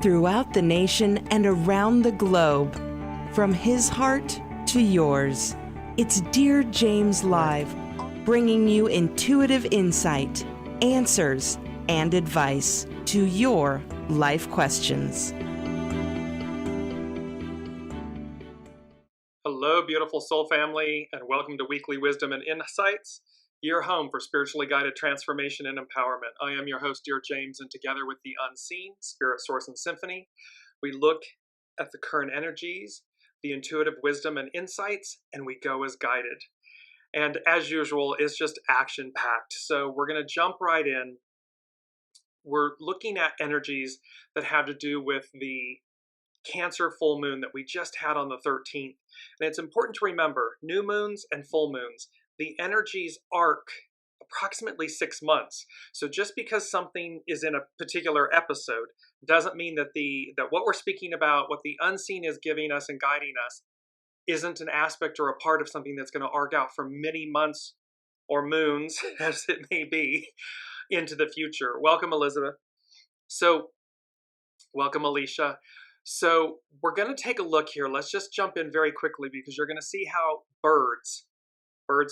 throughout the nation and around the globe. From his heart to yours, it's Dear James Live, bringing you intuitive insight, answers, and advice to your life questions. Hello, beautiful soul family, and welcome to Weekly Wisdom and Insights, your home for spiritually guided transformation and empowerment. I am your host, Dearjames, and together with the unseen, Spirit, Source, and Symphony, we look at the current energies, the intuitive wisdom and insights, and we go as guided. And as usual, it's just action-packed. So we're going to jump right in. We're looking at energies that have to do with the Cancer full moon that we just had on the 13th. And it's important to remember, new moons and full moons, the energies arc approximately 6 months. So just because something is in a particular episode doesn't mean that that what we're speaking about, what the unseen is giving us and guiding us, isn't an aspect or a part of something that's going to arc out for many months or moons, as it may be, into the future. Welcome, Elizabeth. So, welcome, Alicia. So we're going to take a look here. Let's just jump in very quickly because you're going to see how birds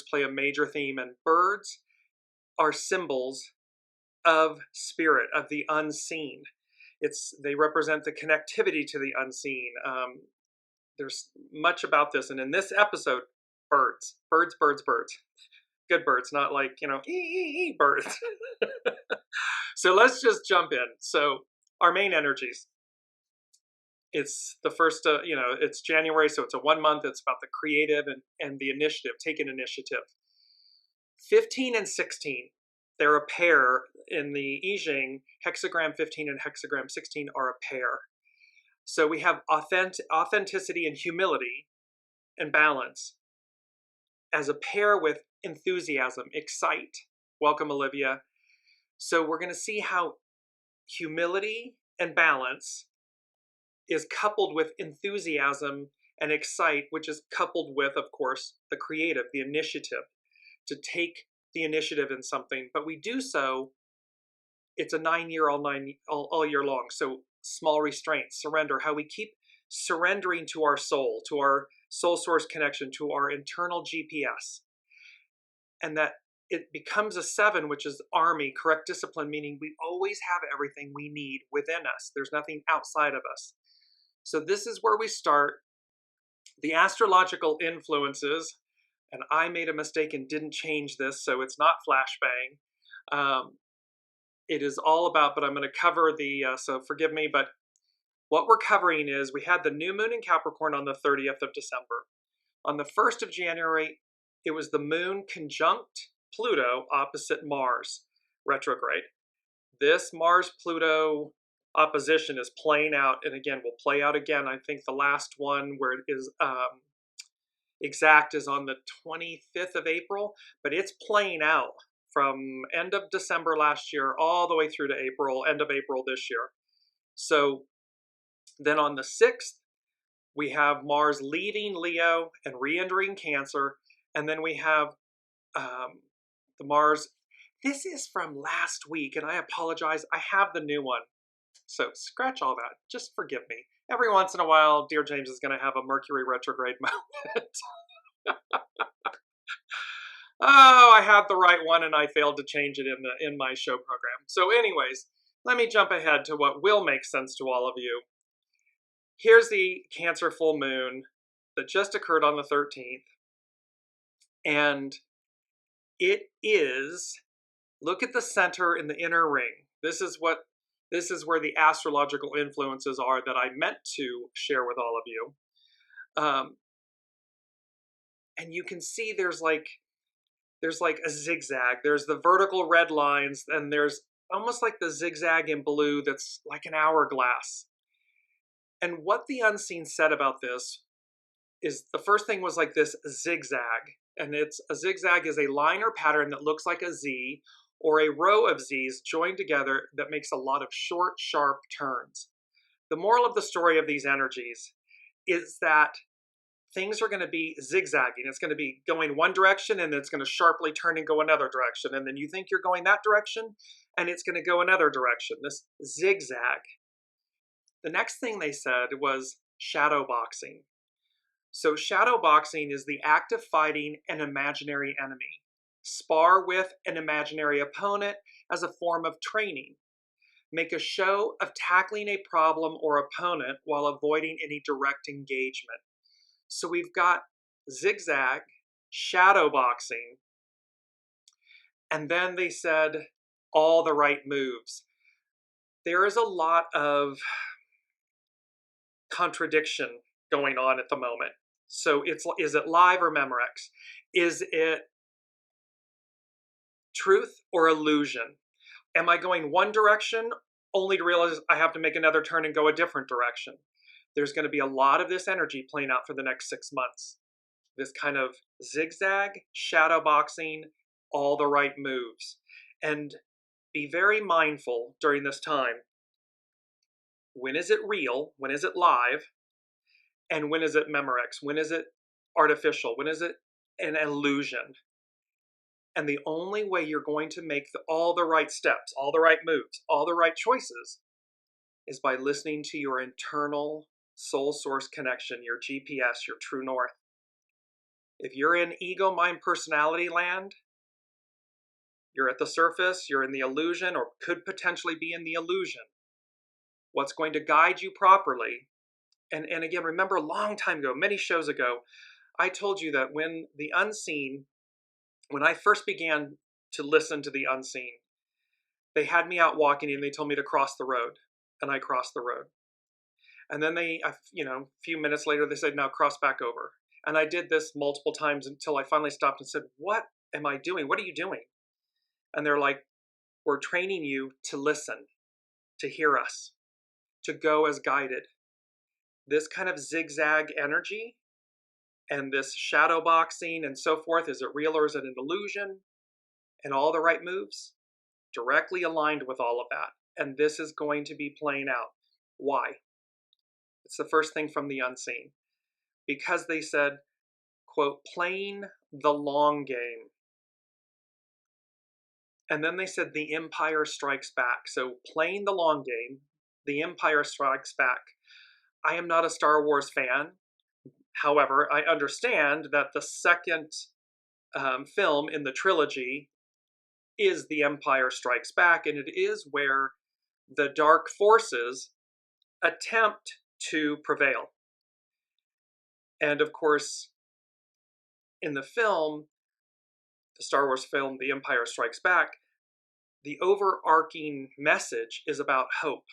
play a major theme, and birds are symbols of spirit, of the unseen. They represent the connectivity to the unseen. There's much about this, and in this episode, birds. Good birds, not like, birds. So let's just jump in. So our main energies. It's the first, it's January, so it's a 1 month. It's about the creative and the initiative, taking initiative. 15 and 16, they're a pair in the I Ching. Hexagram 15 and hexagram 16 are a pair. So we have authenticity and humility and balance as a pair with enthusiasm, excite. Welcome, Olivia. So we're going to see how humility and balance is coupled with enthusiasm and excite, which is coupled with, of course, the creative, the initiative, to take the initiative in something. But we do so, it's a 9 year, all year long. So small restraints, surrender, how we keep surrendering to our soul source connection, to our internal GPS. And that it becomes a 7, which is army, correct discipline, meaning we always have everything we need within us. There's nothing outside of us. So this is where we start. The astrological influences, and I made a mistake and didn't change this, so it's not flashbang. It is all about, but I'm going to cover so forgive me, but what we're covering is we had the new moon in Capricorn on the 30th of December. On the 1st of January, it was the moon conjunct Pluto opposite Mars, retrograde. This Mars-Pluto opposition is playing out, and again, will play out again. I think the last one where it is exact is on the 25th of April, but it's playing out from end of December last year all the way through to end of April this year. So then on the 6th, we have Mars leaving Leo and re-entering Cancer, and then we have the Mars. This is from last week, and I apologize. I have the new one. So scratch all that. Just forgive me. Every once in a while, Dear James is going to have a Mercury retrograde moment. Oh, I had the right one and I failed to change it in my show program. So anyways, let me jump ahead to what will make sense to all of you. Here's the Cancer full moon that just occurred on the 13th. And it is, look at the center in the inner ring. This is where the astrological influences are that I meant to share with all of you. And you can see there's like a zigzag. There's the vertical red lines, and there's almost like the zigzag in blue that's like an hourglass. And what the unseen said about this is the first thing was like this zigzag. And a zigzag is a line or pattern that looks like a Z, or a row of Z's joined together that makes a lot of short, sharp turns. The moral of the story of these energies is that things are going to be zigzagging. It's going to be going one direction, and it's going to sharply turn and go another direction. And then you think you're going that direction, and it's going to go another direction, this zigzag. The next thing they said was shadow boxing. So shadow boxing is the act of fighting an imaginary enemy. Spar with an imaginary opponent as a form of training. Make a show of tackling a problem or opponent while avoiding any direct engagement. So we've got zigzag, shadow boxing, and then they said all the right moves. There is a lot of contradiction going on at the moment. So is it live or Memorex? Is it truth or illusion? Am I going one direction only to realize I have to make another turn and go a different direction? There's going to be a lot of this energy playing out for the next 6 months. This kind of zigzag, shadow boxing, all the right moves. And be very mindful during this time. When is it real? When is it live? And when is it Memorex? When is it artificial? When is it an illusion? And the only way you're going to make all the right steps, all the right moves, all the right choices is by listening to your internal soul source connection, your GPS, your true north. If you're in ego, mind, personality land, you're at the surface, you're in the illusion, or could potentially be in the illusion. What's going to guide you properly? And again, remember a long time ago, many shows ago, I told you that when I first began to listen to the unseen, they had me out walking and they told me to cross the road, and I crossed the road. And then a few minutes later, they said, now cross back over. And I did this multiple times until I finally stopped and said, what am I doing? What are you doing? And they're like, we're training you to listen, to hear us, to go as guided. This kind of zigzag energy and this shadow boxing and so forth, is it real or is it an illusion? And all the right moves, directly aligned with all of that. And this is going to be playing out. Why? It's the first thing from the unseen. Because they said, quote, playing the long game. And then they said the Empire Strikes Back. So playing the long game, the Empire Strikes Back. I am not a Star Wars fan. However, I understand that the second film in the trilogy is The Empire Strikes Back, and it is where the dark forces attempt to prevail. And of course, in the film, the Star Wars film, The Empire Strikes Back, the overarching message is about hope.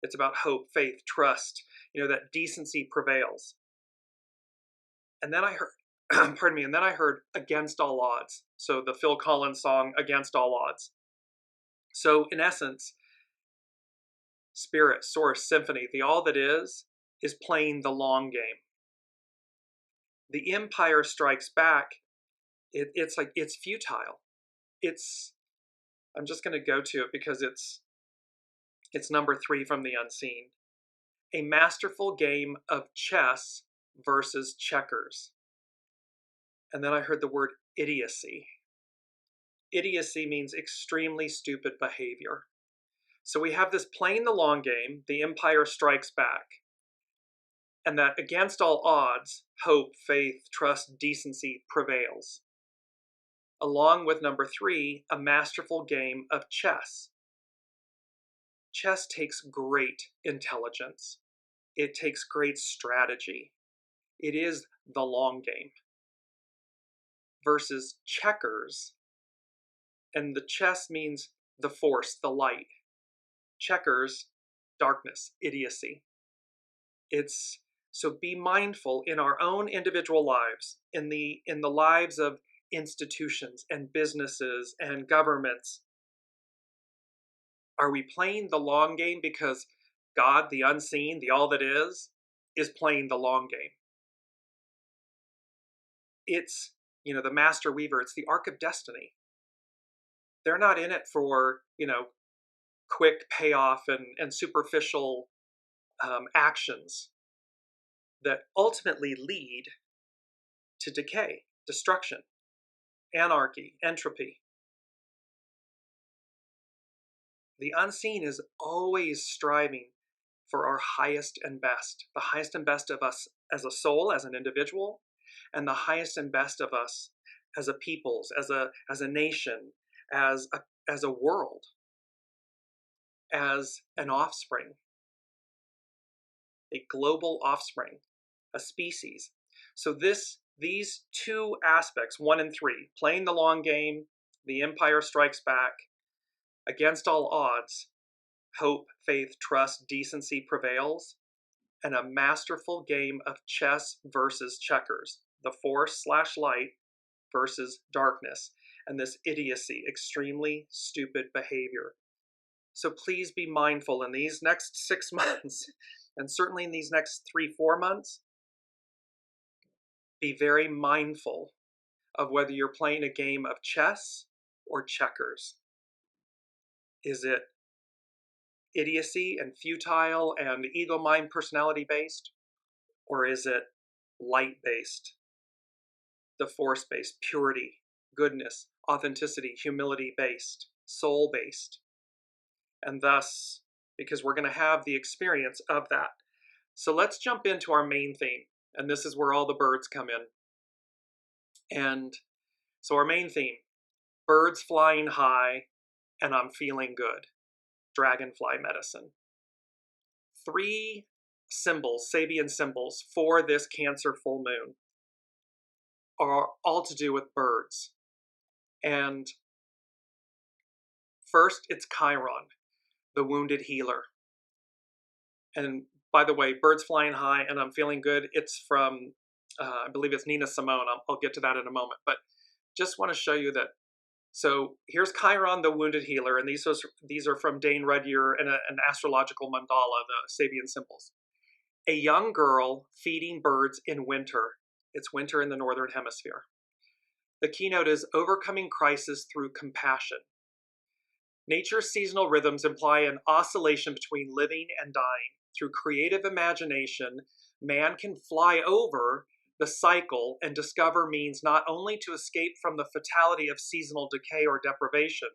It's about hope, faith, trust, that decency prevails. And then I heard, and then I heard Against All Odds. So the Phil Collins song, Against All Odds. So in essence, Spirit, Source, Symphony, the all that is playing the long game. The Empire Strikes Back, it's like, it's futile. I'm just going to go to it because it's number 3 from the unseen. A masterful game of chess versus checkers. And then I heard the word idiocy. Idiocy means extremely stupid behavior. So we have this playing the long game, the Empire Strikes Back, and that against all odds, hope, faith, trust, decency prevails. Along with number 3, a masterful game of chess. Chess takes great intelligence. It takes great strategy. It is the long game. Versus checkers, and the chess means the force, the light. Checkers, darkness, idiocy. So be mindful in our own individual lives, in the lives of institutions and businesses and governments. Are we playing the long game because God, the unseen, the all that is playing the long game? It's, the master weaver, it's the arc of destiny. They're not in it for, quick payoff and superficial actions that ultimately lead to decay, destruction, anarchy, entropy. The unseen is always striving for our highest and best, the highest and best of us as a soul, as an individual, and the highest and best of us as a peoples, as a nation, as a world, as an offspring, a global offspring, a species. So these two aspects, 1 and 3, playing the long game, the Empire Strikes Back, against all odds, hope, faith, trust, decency prevails, and a masterful game of chess versus checkers, the force/light versus darkness, and this idiocy, extremely stupid behavior. So please be mindful in these next 6 months, and certainly in these next 3-4 months, be very mindful of whether you're playing a game of chess or checkers. Is it idiocy and futile and ego mind personality based, or is it light based, the force based, purity, goodness, authenticity, humility based, soul based? And thus, because we're going to have the experience of that. So let's jump into our main theme, and this is where all the birds come in. And so our main theme, birds flying high and I'm feeling good. Dragonfly medicine. 3 symbols, Sabian symbols, for this Cancer full moon are all to do with birds. And first, it's Chiron, the wounded healer. And by the way, birds flying high and I'm feeling good, it's from, I believe it's Nina Simone. I'll get to that in a moment. But just want to show you that. So here's Chiron, the wounded healer, and these are from Dane Rudyer and an astrological mandala, the Sabian symbols. A young girl feeding birds in winter. It's winter in the Northern Hemisphere. The keynote is overcoming crisis through compassion. Nature's seasonal rhythms imply an oscillation between living and dying. Through creative imagination, man can fly over the cycle and discover means not only to escape from the fatality of seasonal decay or deprivation,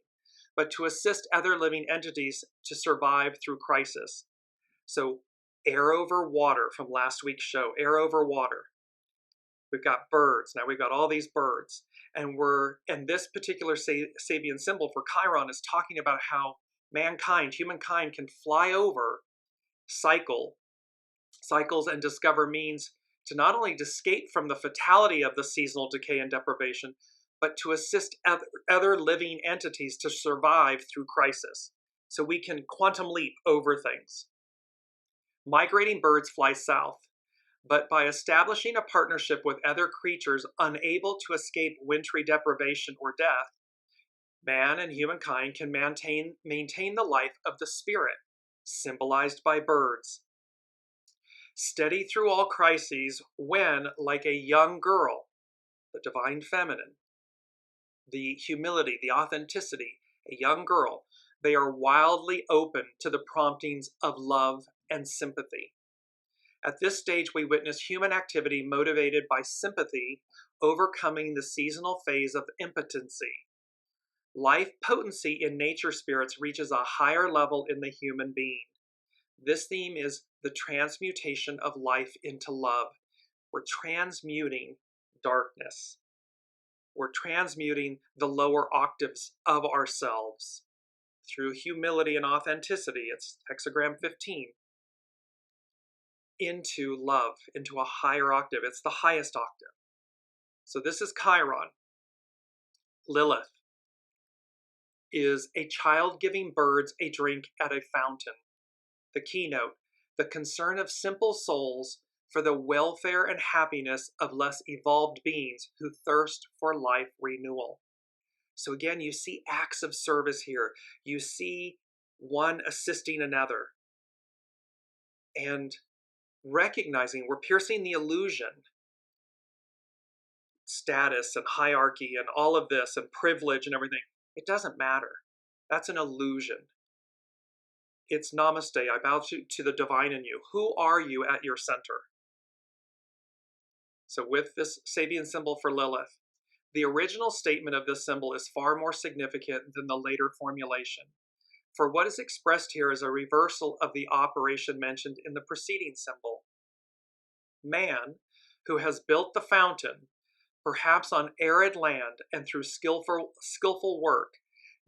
but to assist other living entities to survive through crisis. So air over water from last week's show, air over water. We've got birds. Now we've got all these birds. And this particular Sabian symbol for Chiron is talking about how humankind can fly over cycles and discover means to not only escape from the fatality of the seasonal decay and deprivation, but to assist other living entities to survive through crisis. So we can quantum leap over things. Migrating birds fly south, but by establishing a partnership with other creatures unable to escape wintry deprivation or death, man and humankind can maintain the life of the spirit, symbolized by birds. Steady through all crises when, like a young girl, the divine feminine, the humility, the authenticity, a young girl, they are wildly open to the promptings of love and sympathy. At this stage, we witness human activity motivated by sympathy overcoming the seasonal phase of impotency. Life potency in nature spirits reaches a higher level in the human being. This theme is the transmutation of life into love. We're transmuting darkness. We're transmuting the lower octaves of ourselves through humility and authenticity. It's hexagram 15. Into love, into a higher octave. It's the highest octave. So this is Chiron. Lilith is a child giving birds a drink at a fountain. The keynote, the concern of simple souls for the welfare and happiness of less evolved beings who thirst for life renewal. So again, you see acts of service here. You see one assisting another. And recognizing we're piercing the illusion, status and hierarchy and all of this and privilege and everything. It doesn't matter. That's an illusion. It's namaste. I bow to the divine in you. Who are you at your center? So with this Sabian symbol for Lilith, the original statement of this symbol is far more significant than the later formulation. For what is expressed here is a reversal of the operation mentioned in the preceding symbol. Man, who has built the fountain, perhaps on arid land and through skillful work,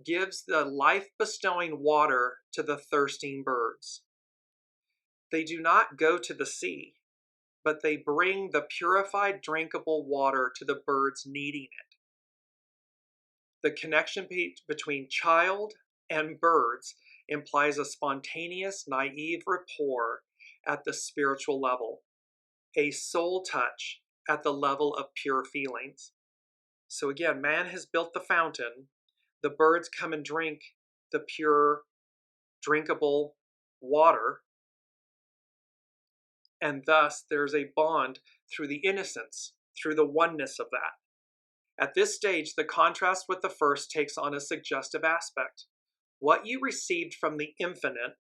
gives the life-bestowing water to the thirsting birds. They do not go to the sea, but they bring the purified drinkable water to the birds needing it. The connection between child and birds implies a spontaneous, naive rapport at the spiritual level, a soul touch at the level of pure feelings. So again, man has built the fountain. The birds come and drink the pure, drinkable water. And thus there's a bond through the innocence, through the oneness of that. At this stage, the contrast with the first takes on a suggestive aspect. What you received from the infinite,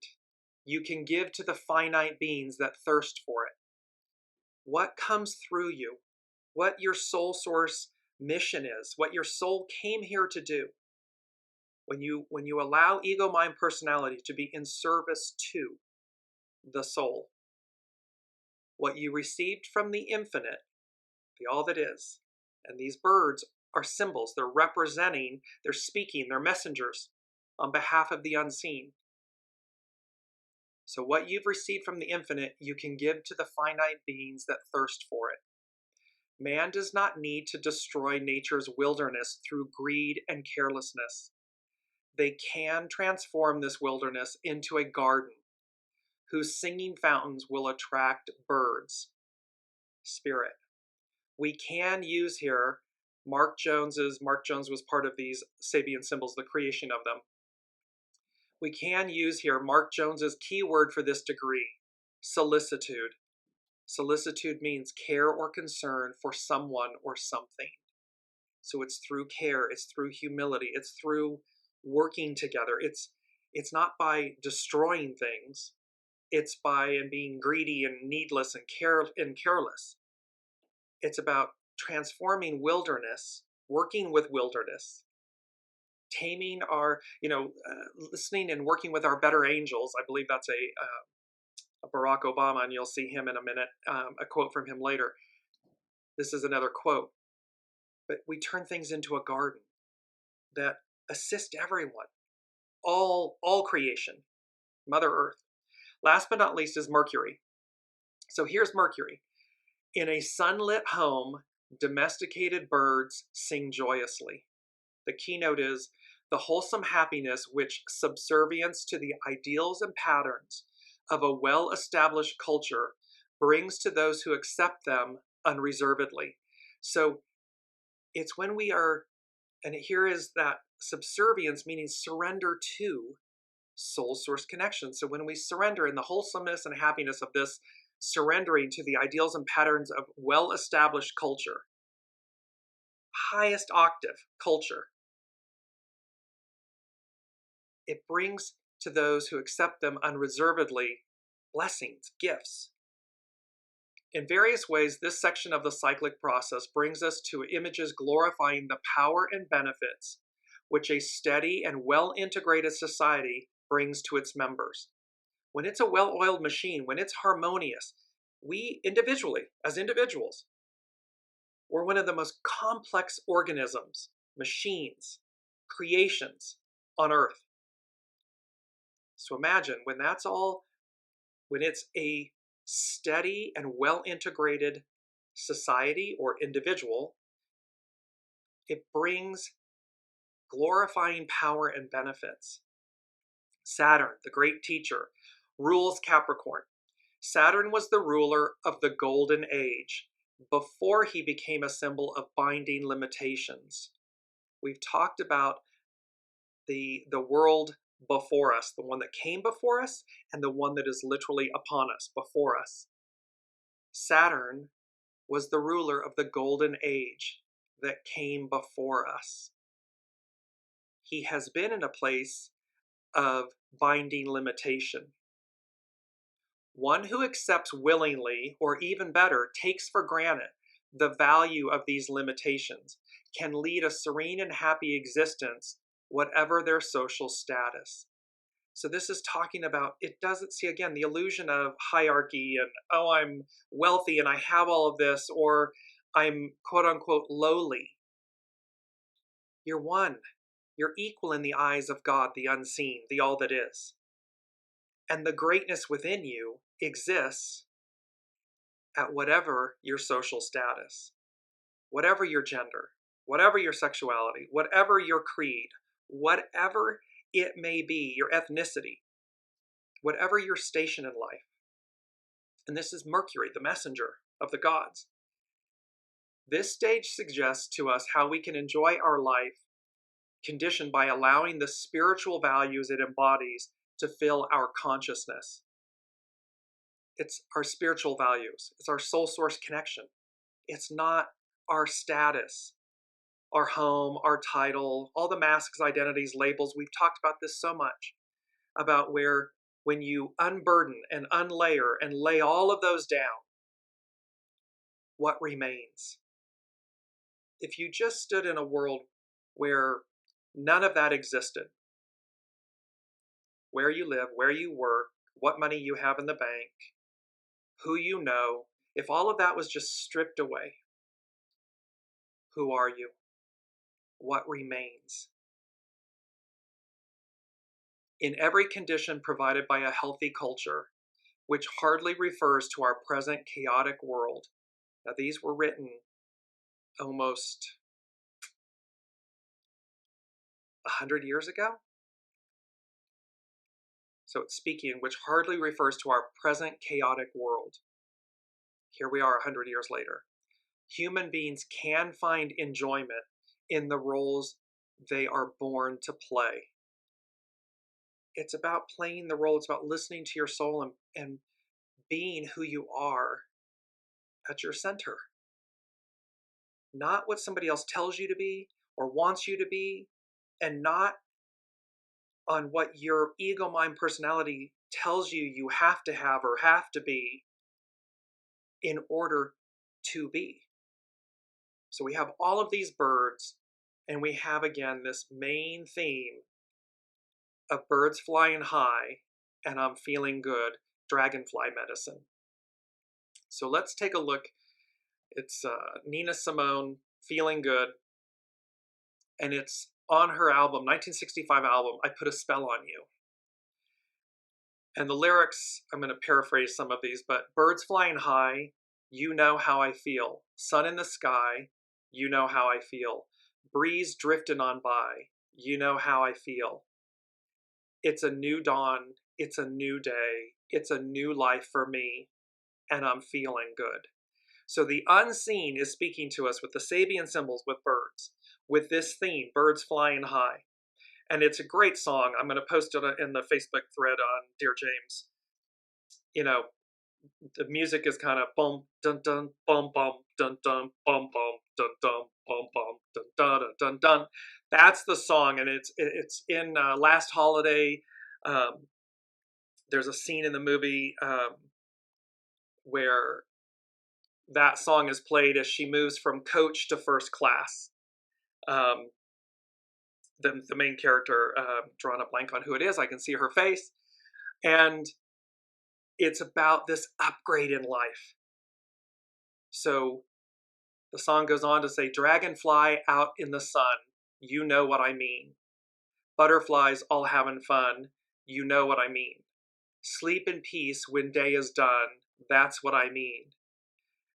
you can give to the finite beings that thirst for it. What comes through you, what your soul source mission is, what your soul came here to do. When you allow ego, mind, personality to be in service to the soul, what you received from the infinite, the all that is, and these birds are symbols. They're representing, they're speaking, they're messengers on behalf of the unseen. So what you've received from the infinite, you can give to the finite beings that thirst for it. Man does not need to destroy nature's wilderness through greed and carelessness. They can transform this wilderness into a garden whose singing fountains will attract birds. Spirit. We can use here Mark Jones was part of these SABIAN symbols, the creation of them. We can use here Mark Jones's key word for this degree, solicitude. Solicitude means care or concern for someone or something. So it's through care, it's through humility, it's through working together. It's not by destroying things. It's by being greedy and needless and careless. It's about transforming wilderness, working with wilderness, taming our, listening and working with our better angels. I believe that's a Barack Obama, and you'll see him in a minute, a quote from him later. This is another quote. But we turn things into a garden that assist everyone, all creation, Mother Earth. Last but not least is Mercury. So here's Mercury. In a sunlit home, domesticated birds sing joyously. The keynote is the wholesome happiness which subservience to the ideals and patterns of a well-established culture brings to those who accept them unreservedly. So it's when we are, and here is that subservience, meaning surrender to soul source connection. So when we surrender in the wholesomeness and happiness of this, surrendering to the ideals and patterns of well-established culture, highest octave culture, it brings to those who accept them unreservedly blessings, gifts. In various ways, this section of the cyclic process brings us to images glorifying the power and benefits which a steady and well-integrated society brings to its members. When it's a well-oiled machine, when it's harmonious, we individually, as individuals, we're one of the most complex organisms, machines, creations on Earth. So imagine when it's a steady and well-integrated society or individual, it brings glorifying power and benefits. Saturn, the great teacher, rules Capricorn. Saturn was the ruler of the golden age before he became a symbol of binding limitations. We've talked about the world before us, the one that came before us and the one that is literally upon us, before us. Saturn was the ruler of the golden age that came before us. He has been in a place of binding limitation. One who accepts willingly, or even better, takes for granted the value of these limitations can lead a serene and happy existence, whatever their social status. So this is talking about, it doesn't see, again, the illusion of hierarchy and, oh, I'm wealthy and I have all of this, or I'm quote unquote lowly. You're one. You're equal in the eyes of God, the unseen, the all that is. And the greatness within you exists at whatever your social status, whatever your gender, whatever your sexuality, whatever your creed, whatever it may be, your ethnicity, whatever your station in life. And this is Mercury, the messenger of the gods. This stage suggests to us how we can enjoy our life conditioned by allowing the spiritual values it embodies to fill our consciousness. It's our spiritual values. It's our soul source connection. It's not our status, our home, our title, all the masks, identities, labels. We've talked about this so much, about where when you unburden and unlayer and lay all of those down, what remains? If you just stood in a world where none of that existed, where you live, where you work, what money you have in the bank, who you know, if all of that was just stripped away, who are you? What remains? In every condition provided by a healthy culture, which hardly refers to our present chaotic world. Now, these were written almost 100 years ago. So it's speaking, which hardly refers to our present chaotic world. Here we are 100 years later. Human beings can find enjoyment in the roles they are born to play. It's about playing the role. It's about listening to your soul and being who you are at your center. Not what somebody else tells you to be or wants you to be, and not on what your ego mind personality tells you you have to have or have to be in order to be. So we have all of these birds, and we have, again, this main theme of birds flying high, and I'm feeling good, dragonfly medicine. So let's take a look. It's Nina Simone, Feeling Good, and it's on her album, 1965 album, I Put a Spell on You. And the lyrics, I'm going to paraphrase some of these, but birds flying high, you know how I feel. Sun in the sky, you know how I feel. Breeze drifting on by, you know how I feel. It's a new dawn, it's a new day, it's a new life for me, and I'm feeling good. So the unseen is speaking to us with the Sabian symbols with birds, with this theme, birds flying high. And it's a great song. I'm going to post it in the Facebook thread on Dearjames. You know, the music is kind of bum, dun, dun, bum, bum, dun, dun, bum, bum, dun, dun, bum, bum, dun, dun, dun, dun, dun. That's the song, and it's in Last Holiday. There's a scene in the movie where that song is played as she moves from coach to first class. The main character, drawing a blank on who it is, I can see her face. And it's about this upgrade in life. So the song goes on to say, dragonfly out in the sun, you know what I mean. Butterflies all having fun, you know what I mean. Sleep in peace when day is done, that's what I mean.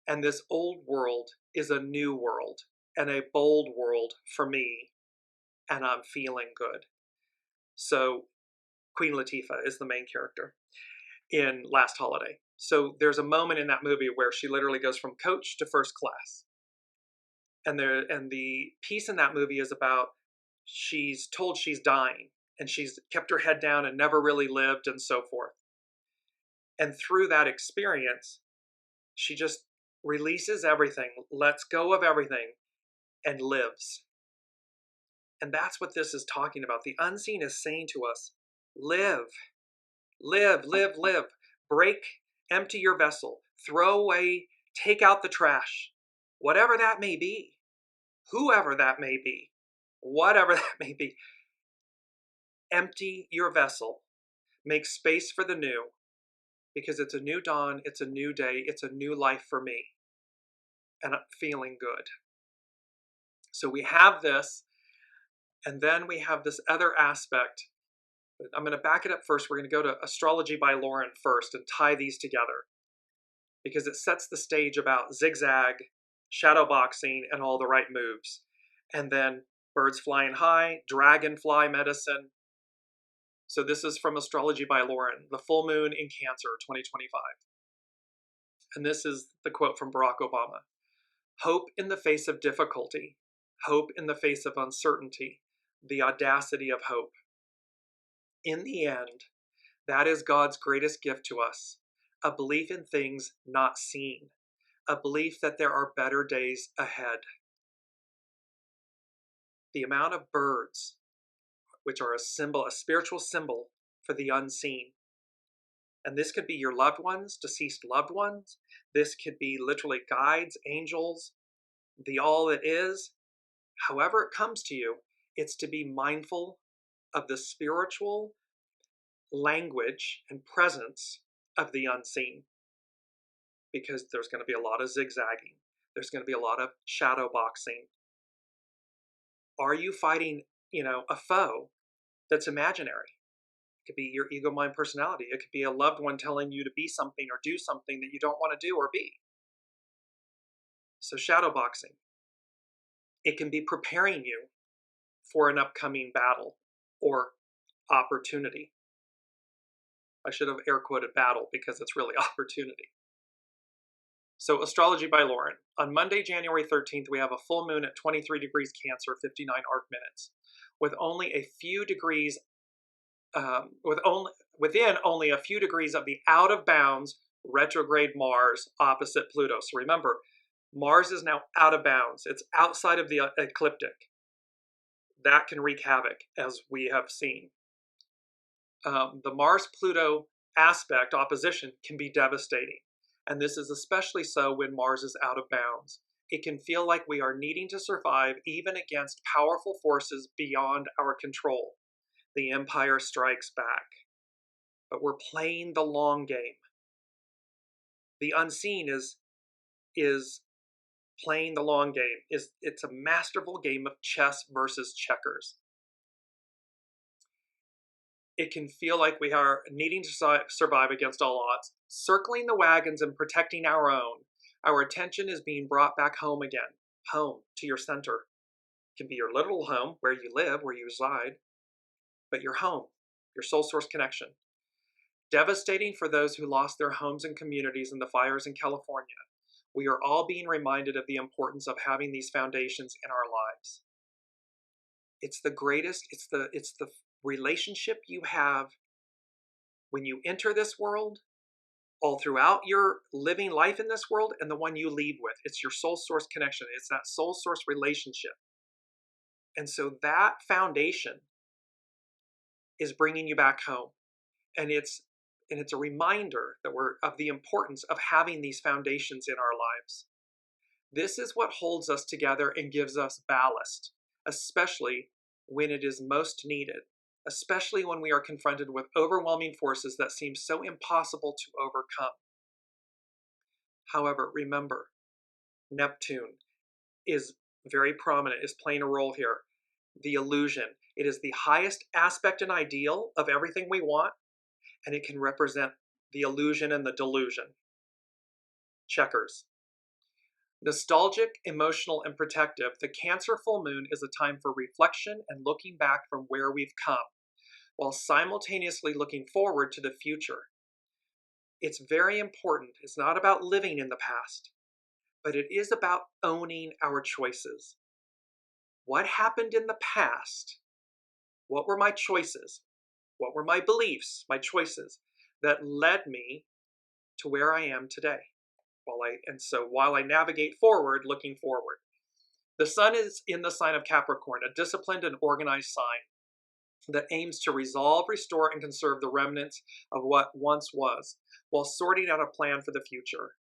And this old world is a new world, and a bold world for me, and I'm feeling good. So Queen Latifah is the main character in Last Holiday. So there's a moment in that movie where she literally goes from coach to first class. And the piece in that movie is about, she's told she's dying, and she's kept her head down and never really lived, and so forth. And through that experience, she just releases everything, lets go of everything, and lives. And that's what this is talking about. The unseen is saying to us, live, live, live, live. Break, empty your vessel, throw away, take out the trash, whatever that may be, whoever that may be, whatever that may be. Empty your vessel Make space for the new, because it's a new dawn, it's a new day, it's a new life for me, and I'm feeling good. So we have this, and then we have this other aspect. I'm going to back it up first. We're going to go to Astrology by Lauren first and tie these together, because it sets the stage about zigzag, shadow boxing, and all the right moves. And then birds flying high, dragonfly medicine. So this is from Astrology by Lauren, the full moon in Cancer 2025. And this is the quote from Barack Obama. Hope in the face of difficulty, hope in the face of uncertainty, the audacity of hope. In the end, that is God's greatest gift to us, a belief in things not seen, a belief that there are better days ahead. The amount of birds, which are a symbol, a spiritual symbol for the unseen. And this could be your loved ones, deceased loved ones. This could be literally guides, angels, the all that is. However it comes to you, it's to be mindful of the spiritual language and presence of the unseen. Because there's going to be a lot of zigzagging. There's going to be a lot of shadow boxing. Are you fighting, a foe that's imaginary? It could be your ego, mind, personality. It could be a loved one telling you to be something or do something that you don't want to do or be. So shadow boxing. It can be preparing you for an upcoming battle or opportunity. I should have air quoted battle because it's really opportunity. So Astrology by Lauren. On Monday, January 13th, we have a full moon at 23 degrees Cancer, 59 arc minutes, with only a few degrees, within only a few degrees of the out of bounds retrograde Mars opposite Pluto. So remember, Mars is now out of bounds. It's outside of the ecliptic. That can wreak havoc, as we have seen. The Mars-Pluto aspect, opposition, can be devastating. And this is especially so when Mars is out of bounds. It can feel like we are needing to survive even against powerful forces beyond our control. The Empire strikes back. But we're playing the long game. The unseen is playing the long game. It's a masterful game of chess versus checkers. It can feel like we are needing to survive against all odds, circling the wagons and protecting our own. Our attention is being brought back home again, home to your center. It can be your literal home, where you live, where you reside, but your home, your soul source connection. Devastating for those who lost their homes and communities in the fires in California. We are all being reminded of the importance of having these foundations in our lives. It's the greatest, it's the relationship you have when you enter this world, all throughout your living life in this world, and the one you leave with. It's your soul source connection. It's that soul source relationship. And so that foundation is bringing you back home. And it's a reminder that of the importance of having these foundations in our lives. This is what holds us together and gives us ballast, especially when it is most needed. Especially when we are confronted with overwhelming forces that seem so impossible to overcome. However, remember, Neptune is very prominent, is playing a role here. The illusion. It is the highest aspect and ideal of everything we want, and it can represent the illusion and the delusion. Checkers. Nostalgic, emotional, and protective, the Cancer full moon is a time for reflection and looking back from where we've come, while simultaneously looking forward to the future. It's very important. It's not about living in the past, but it is about owning our choices. What happened in the past? What were my choices? What were my beliefs, my choices that led me to where I am today? While I navigate forward, looking forward. The sun is in the sign of Capricorn, a disciplined and organized sign that aims to resolve, restore, and conserve the remnants of what once was, while sorting out a plan for the future.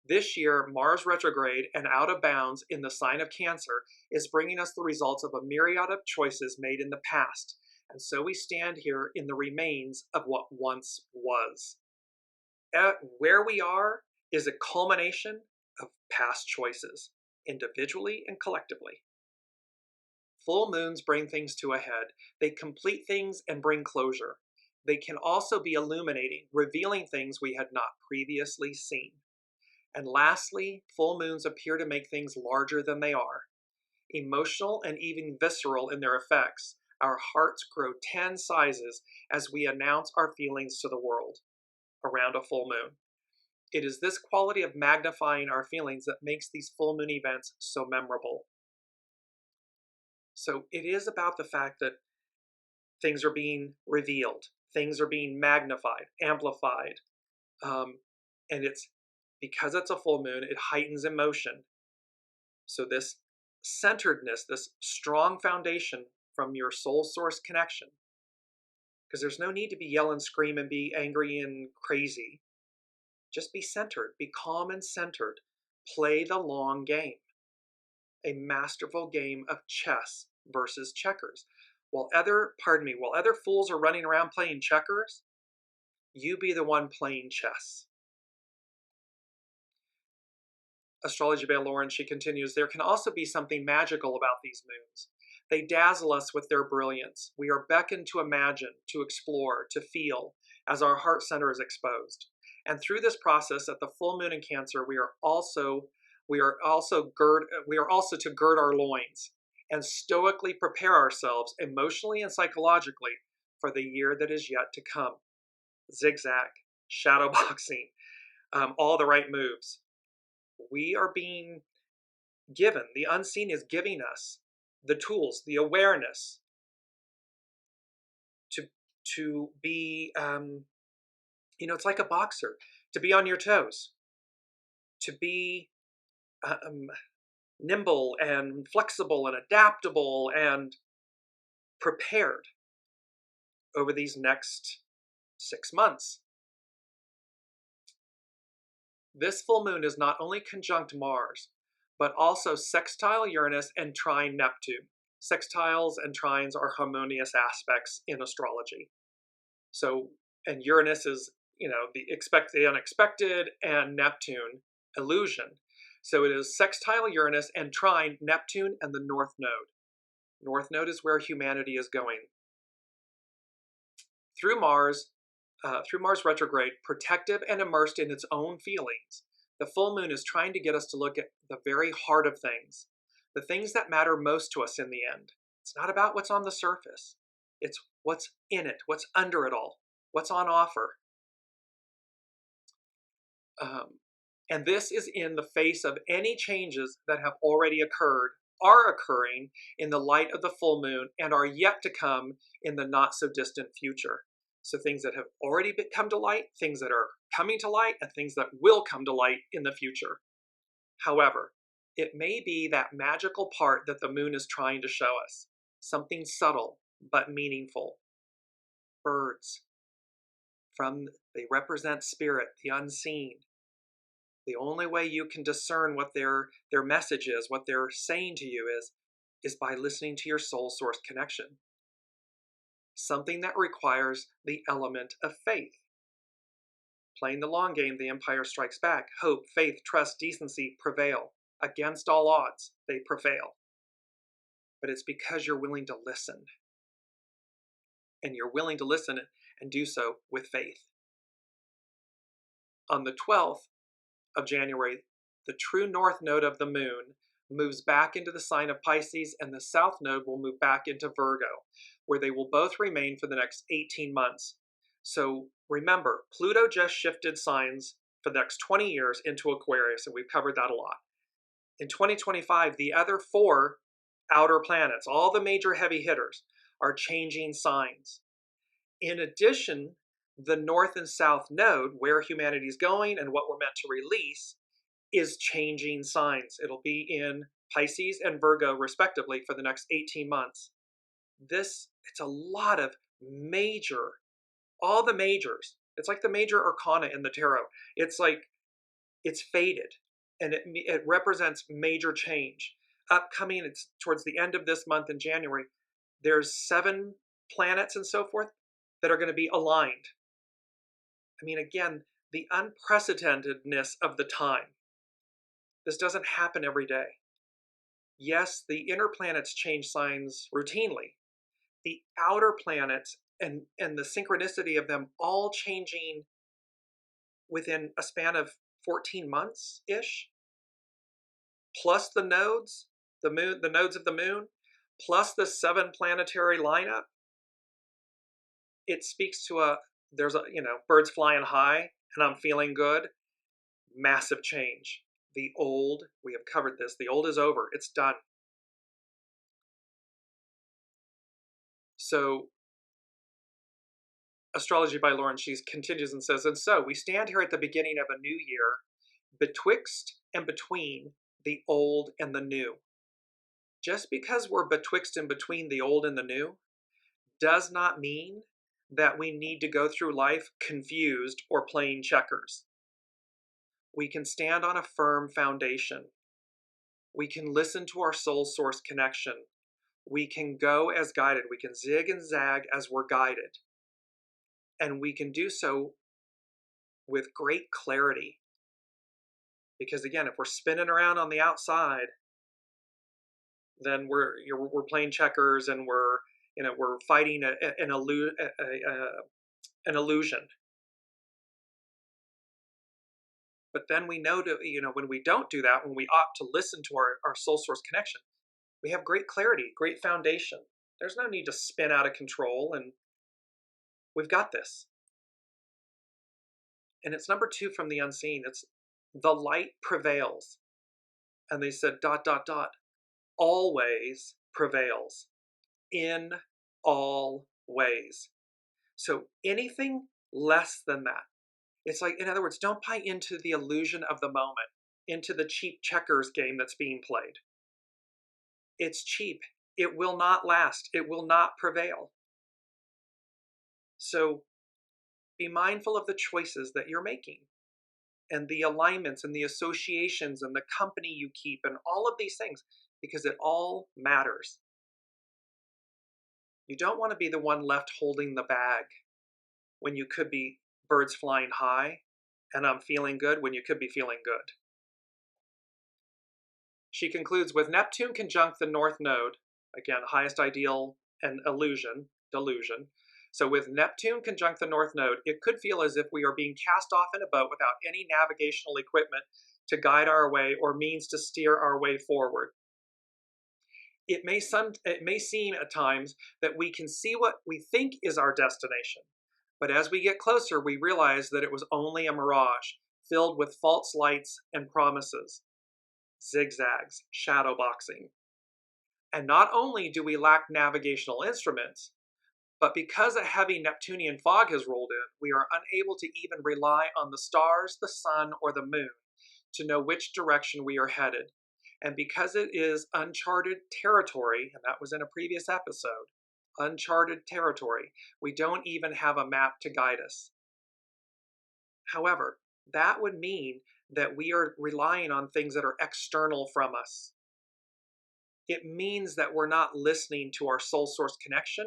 This year, Mars retrograde and out of bounds in the sign of Cancer is bringing us the results of a myriad of choices made in the past, And so we stand here in the remains of what once was. Where we are is a culmination of past choices, individually and collectively. Full moons bring things to a head. They complete things and bring closure. They can also be illuminating, revealing things we had not previously seen. And lastly, full moons appear to make things larger than they are. Emotional and even visceral in their effects, our hearts grow 10 sizes as we announce our feelings to the world around a full moon. It is this quality of magnifying our feelings that makes these full moon events so memorable. So it is about the fact that things are being revealed, things are being magnified, amplified, and it's because it's a full moon, it heightens emotion. So this centeredness, this strong foundation from your soul source connection, because there's no need to be yell and scream and be angry and crazy. Just be centered, be calm and centered. Play the long game, a masterful game of chess versus checkers. While other fools are running around playing checkers, you be the one playing chess. Astrology by Lauren, she continues, there can also be something magical about these moons. They dazzle us with their brilliance. We are beckoned to imagine, to explore, to feel, as our heart center is exposed. And through this process, at the full moon in Cancer, we are also to gird our loins and stoically prepare ourselves emotionally and psychologically for the year that is yet to come. Zigzag, shadow boxing, all the right moves. We are being given, the unseen is giving us the tools, the awareness to be, it's like a boxer, to be on your toes, to be nimble and flexible and adaptable and prepared over these next 6 months. This full moon is not only conjunct Mars, but also sextile Uranus and trine Neptune. Sextiles and trines are harmonious aspects in astrology. So, and Uranus is, the unexpected, and Neptune, illusion. So it is sextile Uranus and trine Neptune and the North Node. North Node is where humanity is going. Through Mars retrograde, protective and immersed in its own feelings, the full moon is trying to get us to look at the very heart of things, the things that matter most to us in the end. It's not about what's on the surface. It's what's in it, what's under it all, what's on offer. And this is in the face of any changes that have already occurred, are occurring in the light of the full moon, and are yet to come in the not so distant future. So things that have already come to light, things that are coming to light, and things that will come to light in the future. However, it may be that magical part that the moon is trying to show us, something subtle but meaningful. Birds, they represent spirit, the unseen. The only way you can discern what their message is, what they're saying to you is by listening to your soul source connection. Something that requires the element of faith. Playing the long game, the Empire Strikes Back. Hope, faith, trust, decency prevail. Against all odds, they prevail. But it's because you're willing to listen. And you're willing to listen and do so with faith. On the 12th of January, the true north node of the moon moves back into the sign of Pisces, and the south node will move back into Virgo, where they will both remain for the next 18 months. So remember, Pluto just shifted signs for the next 20 years into Aquarius, and we've covered that a lot. In 2025, the other 4 outer planets, all the major heavy hitters, are changing signs. In addition, the north and south node, where humanity is going and what we're meant to release, is changing signs. It'll be in Pisces and Virgo, respectively, for the next 18 months. It's a lot of all the majors. It's like the major arcana in the tarot. It's like, it's faded, and it represents major change. Upcoming, it's towards the end of this month in January, there's 7 planets and so forth that are going to be aligned. I mean, again, the unprecedentedness of the time. This doesn't happen every day. Yes, the inner planets change signs routinely. The outer planets and the synchronicity of them all changing within a span of 14 months-ish, plus the nodes, the nodes of the moon, plus the 7 planetary lineup. It speaks to there's birds flying high and I'm feeling good. Massive change. The old, we have covered this, the old is over, it's done. So, Astrology by Lauren, she continues and says, and so we stand here at the beginning of a new year, betwixt and between the old and the new. Just because we're betwixt and between the old and the new does not mean that we need to go through life confused or playing checkers. We can stand on a firm foundation. We can listen to our soul source connection. We can go as guided. We can zig and zag as we're guided. And we can do so with great clarity. Because again, if we're spinning around on the outside, then we're playing checkers and we're fighting an illusion. But then we know when we don't do that, when we opt to listen to our soul source connection, we have great clarity, great foundation. There's no need to spin out of control, and we've got this. And it's number 2 from the unseen. It's the light prevails. And they said ... always prevails. In all ways. So anything less than that. It's like, in other words, don't buy into the illusion of the moment, into the cheap checkers game that's being played. It's cheap. It will not last. It will not prevail. So be mindful of the choices that you're making and the alignments and the associations and the company you keep and all of these things, because it all matters. You don't want to be the one left holding the bag when you could be birds flying high and I'm feeling good when you could be feeling good. She concludes with Neptune conjunct the North Node, again, highest ideal and delusion. So with Neptune conjunct the North Node, it could feel as if we are being cast off in a boat without any navigational equipment to guide our way or means to steer our way forward. It may seem at times that we can see what we think is our destination, but as we get closer, we realize that it was only a mirage filled with false lights and promises, zigzags, shadow boxing. And not only do we lack navigational instruments, but because a heavy Neptunian fog has rolled in, we are unable to even rely on the stars, the sun, or the moon to know which direction we are headed. And because it is uncharted territory, and that was in a previous episode, uncharted territory, we don't even have a map to guide us. However, that would mean that we are relying on things that are external from us. It means that we're not listening to our soul source connection.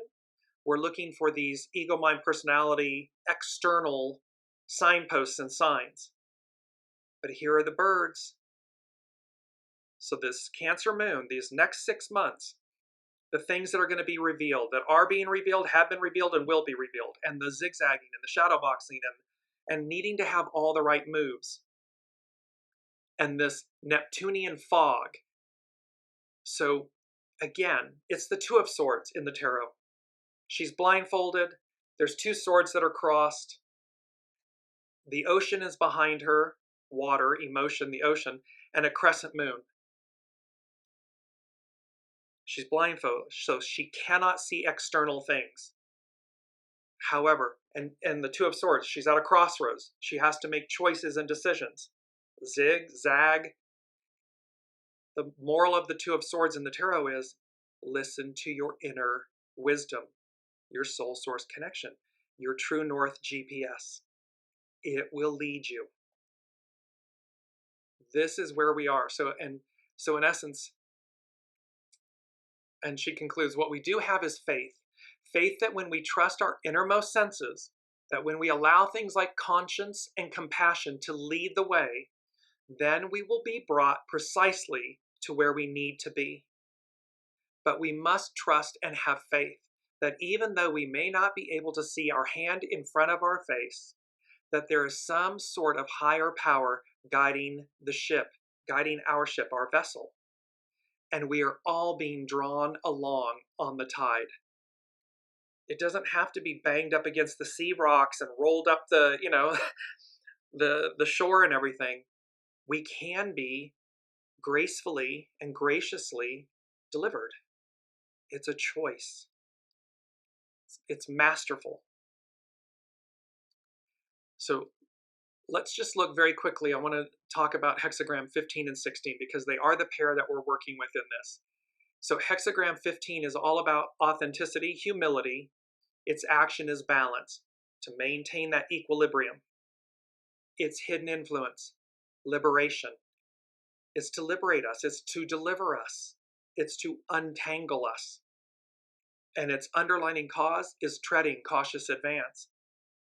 We're looking for these ego, mind, personality, external signposts and signs. But here are the birds. So this Cancer moon, these next 6 months, the things that are going to be revealed, that are being revealed, have been revealed, and will be revealed, and the zigzagging and the shadow boxing and needing to have all the right moves. And this Neptunian fog. So again, it's the Two of Swords in the tarot. She's blindfolded. There's 2 swords that are crossed. The ocean is behind her, water, emotion, the ocean, and a crescent moon. She's blindfolded, so she cannot see external things. However, and the Two of Swords, she's at a crossroads. She has to make choices and decisions. Zig, zag. The moral of the Two of Swords in the tarot is listen to your inner wisdom, your soul source connection, your true north GPS. It will lead you. This is where we are. So in essence, and she concludes, what we do have is faith. faith that when we trust our innermost senses, that when we allow things like conscience and compassion to lead the way, then we will be brought precisely to where we need to be. But we must trust and have faith that even though we may not be able to see our hand in front of our face, that there is some sort of higher power guiding the ship, guiding our ship, our vessel. And we are all being drawn along on the tide. It doesn't have to be banged up against the sea rocks and rolled up the, the shore and everything. We can be gracefully and graciously delivered. It's a choice. It's masterful. So let's just look very quickly. I want to talk about hexagram 15 and 16 because they are the pair that we're working with in this. So hexagram 15 is all about authenticity, humility. Its action is balance, to maintain that equilibrium. Its hidden influence, liberation. It's to liberate us. It's to deliver us. It's to untangle us. And its underlining cause is treading cautious advance.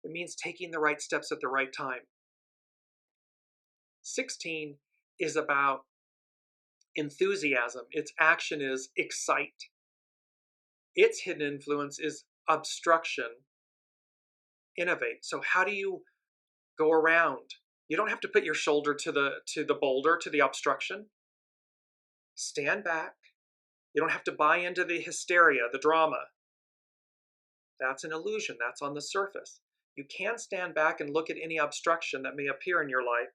It means taking the right steps at the right time. 16 is about enthusiasm. Its action is excite. Its hidden influence is obstruction, innovate. So how do you go around? You don't have to put your shoulder to the boulder, to the obstruction. Stand back. You don't have to buy into the hysteria, the drama. That's an illusion. That's on the surface. You can stand back and look at any obstruction that may appear in your life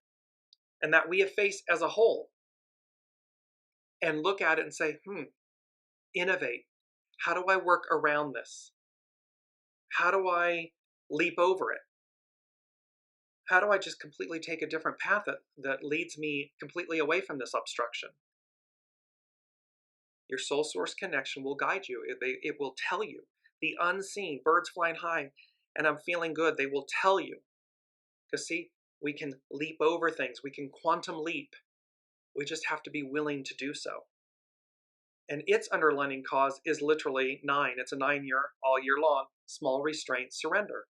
and that we face as a whole and look at it and say, innovate. How do I work around this? How do I leap over it? How do I just completely take a different path that leads me completely away from this obstruction? Your soul source connection will guide you. It will tell you. The unseen, birds flying high, and I'm feeling good, they will tell you. Because see, we can leap over things. We can quantum leap. We just have to be willing to do so. And its underlining cause is literally 9. It's a 9-year, all year long, small restraint, surrender.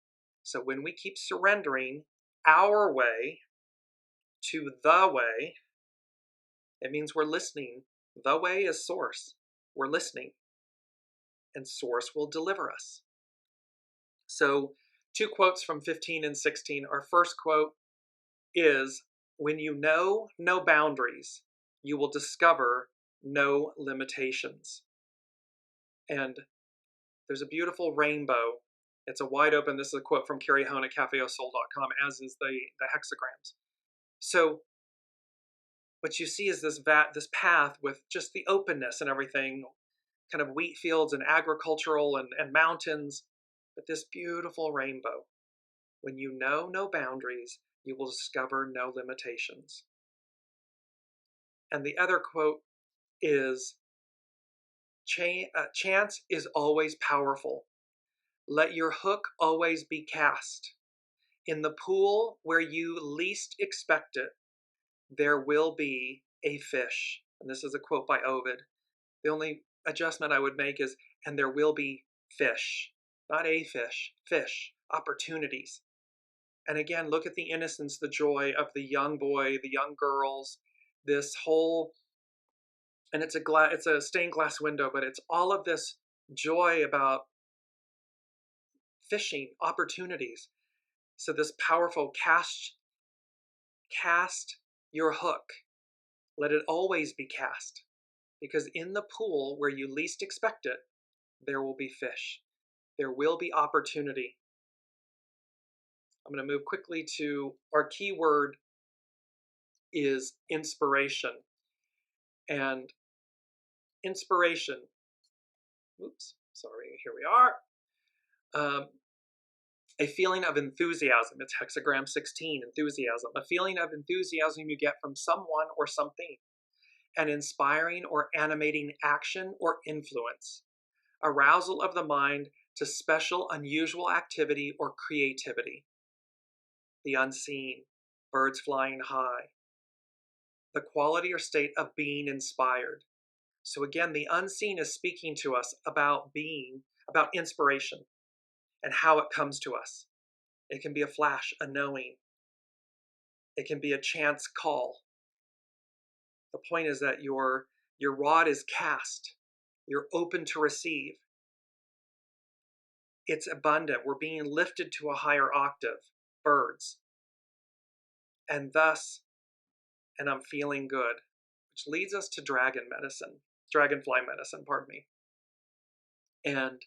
So when we keep surrendering our way to the way, it means we're listening. The way is source. We're listening. And source will deliver us. So 2 quotes from 15 and 16. Our first quote is, when you know no boundaries, you will discover no limitations. And there's a beautiful rainbow. It's a wide open, this is a quote from Carrie Hone at cafeosoul.com, as is the hexagrams. So what you see is this path with just the openness and everything, kind of wheat fields and agricultural and mountains, but this beautiful rainbow. When you know no boundaries, you will discover no limitations. And the other quote is, chance is always powerful. Let your hook always be cast. In the pool where you least expect it, there will be a fish. And this is a quote by Ovid. The only adjustment I would make is, and there will be fish. Not a fish, fish, opportunities. And again, look at the innocence, the joy of the young boy, the young girls, this whole, and it's a stained glass window, but it's all of this joy about fishing, opportunities. So this powerful cast your hook. Let it always be cast. Because in the pool where you least expect it, there will be fish. There will be opportunity. I'm going to move quickly to our key word is inspiration. And inspiration, here we are. A feeling of enthusiasm. It's hexagram 16, enthusiasm. A feeling of enthusiasm you get from someone or something. An inspiring or animating action or influence. Arousal of the mind to special, unusual activity or creativity. The unseen, birds flying high. The quality or state of being inspired. So again, the unseen is speaking to us about being, about inspiration and how it comes to us. It can be a flash, a knowing. It can be a chance call. The point is that your rod is cast. You're open to receive. It's abundant. We're being lifted to a higher octave, birds. And thus, and I'm feeling good, which leads us to dragonfly medicine, pardon me. And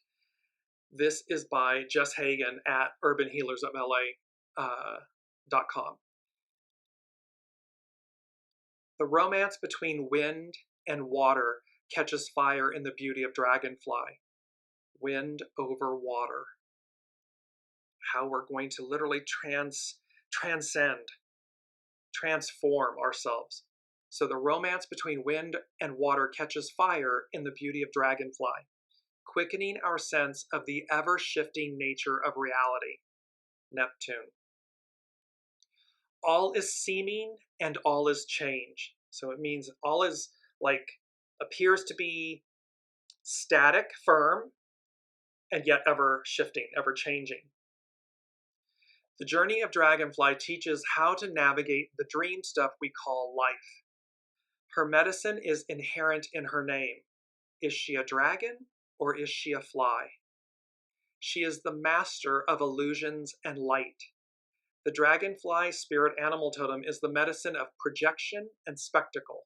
this is by Jess Hagen at urbanhealersofla.com. The romance between wind and water catches fire in the beauty of Dragonfly. Wind over water. How we're going to literally transcend, transform ourselves. So the romance between wind and water catches fire in the beauty of Dragonfly, quickening our sense of the ever-shifting nature of reality. Neptune. All is seeming and all is change. So it means all is appears to be static, firm, and yet ever shifting, ever changing. The journey of Dragonfly teaches how to navigate the dream stuff we call life. Her medicine is inherent in her name. Is she a dragon or is she a fly? She is the master of illusions and light. The Dragonfly spirit animal totem is the medicine of projection and spectacle.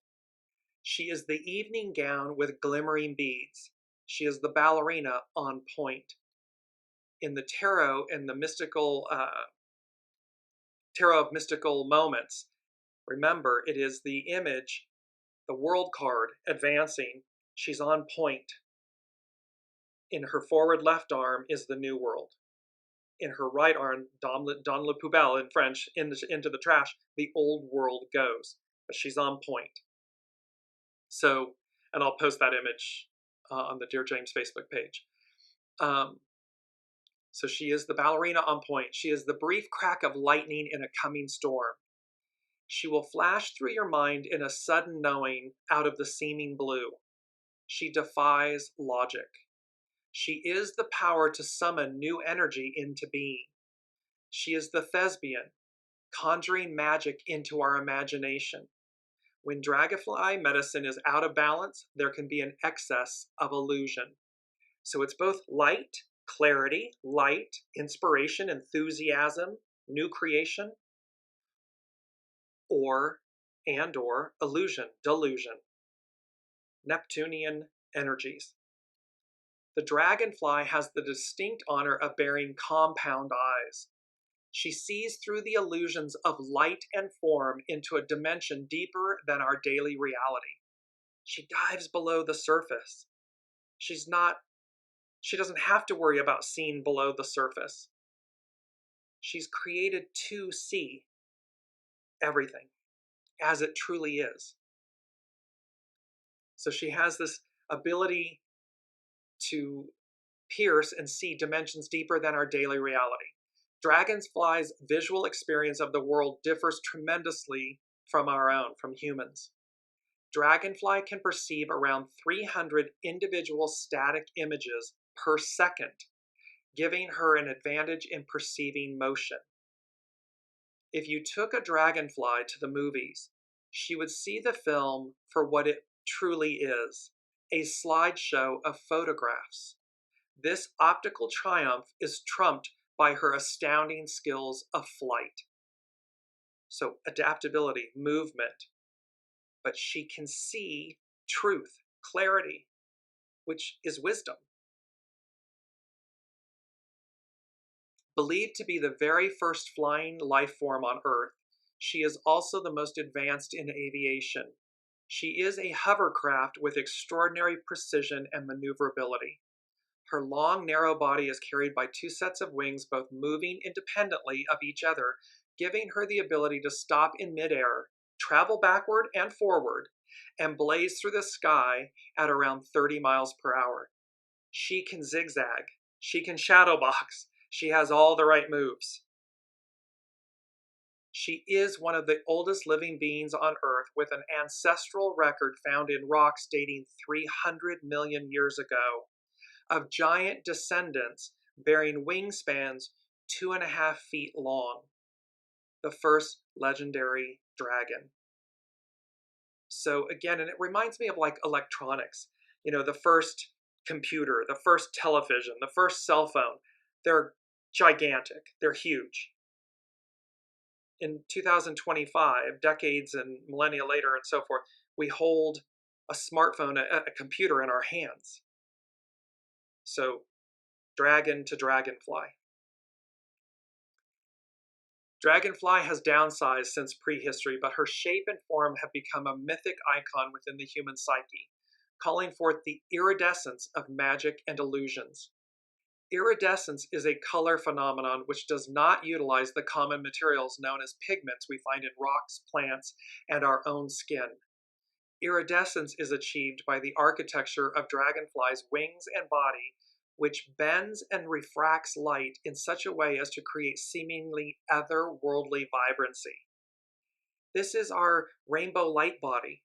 She is the evening gown with glimmering beads. She is the ballerina on point. In the tarot and the mystical tarot of mystical moments, remember it is the image, the world card advancing. She's on point. In her forward left arm is the new world. In her right arm, dans le poubelle in French, into the trash, the old world goes. But she's on point. So, and I'll post that image on the Dearjames Facebook page. So she is the ballerina on point. She is the brief crack of lightning in a coming storm. She will flash through your mind in a sudden knowing out of the seeming blue. She defies logic. She is the power to summon new energy into being. She is the thespian, conjuring magic into our imagination. When Dragonfly medicine is out of balance, there can be an excess of illusion. So it's both light, clarity, light, inspiration, enthusiasm, new creation, or illusion, delusion. Neptunian energies. The Dragonfly has the distinct honor of bearing compound eyes. She sees through the illusions of light and form into a dimension deeper than our daily reality. She dives below the surface. She doesn't have to worry about seeing below the surface. She's created to see everything as it truly is. So she has this ability to pierce and see dimensions deeper than our daily reality. Dragonfly's visual experience of the world differs tremendously from our own, from humans. Dragonfly can perceive around 300 individual static images per second, giving her an advantage in perceiving motion. If you took a dragonfly to the movies, she would see the film for what it truly is, a slideshow of photographs. This optical triumph is trumped by her astounding skills of flight. So adaptability, movement, but she can see truth, clarity, which is wisdom. Believed to be the very first flying life form on Earth, she is also the most advanced in aviation. She is a hovercraft with extraordinary precision and maneuverability. Her long, narrow body is carried by two sets of wings, both moving independently of each other, giving her the ability to stop in midair, travel backward and forward, and blaze through the sky at around 30 miles per hour. She can zigzag. She can shadow box. She has all the right moves. She is one of the oldest living beings on Earth with an ancestral record found in rocks dating 300 million years ago. of giant descendants bearing wingspans 2.5 feet long. The first legendary dragon. So again, and it reminds me of like electronics, the first computer, the first television, the first cell phone. They're gigantic, they're huge. In 2025, decades and millennia later and so forth, we hold a smartphone, a computer in our hands. So dragon to dragonfly. Dragonfly has downsized since prehistory, but her shape and form have become a mythic icon within the human psyche, calling forth the iridescence of magic and illusions. Iridescence is a color phenomenon which does not utilize the common materials known as pigments we find in rocks, plants, and our own skin. Iridescence is achieved by the architecture of dragonflies' wings and body, which bends and refracts light in such a way as to create seemingly otherworldly vibrancy. This is our rainbow light body.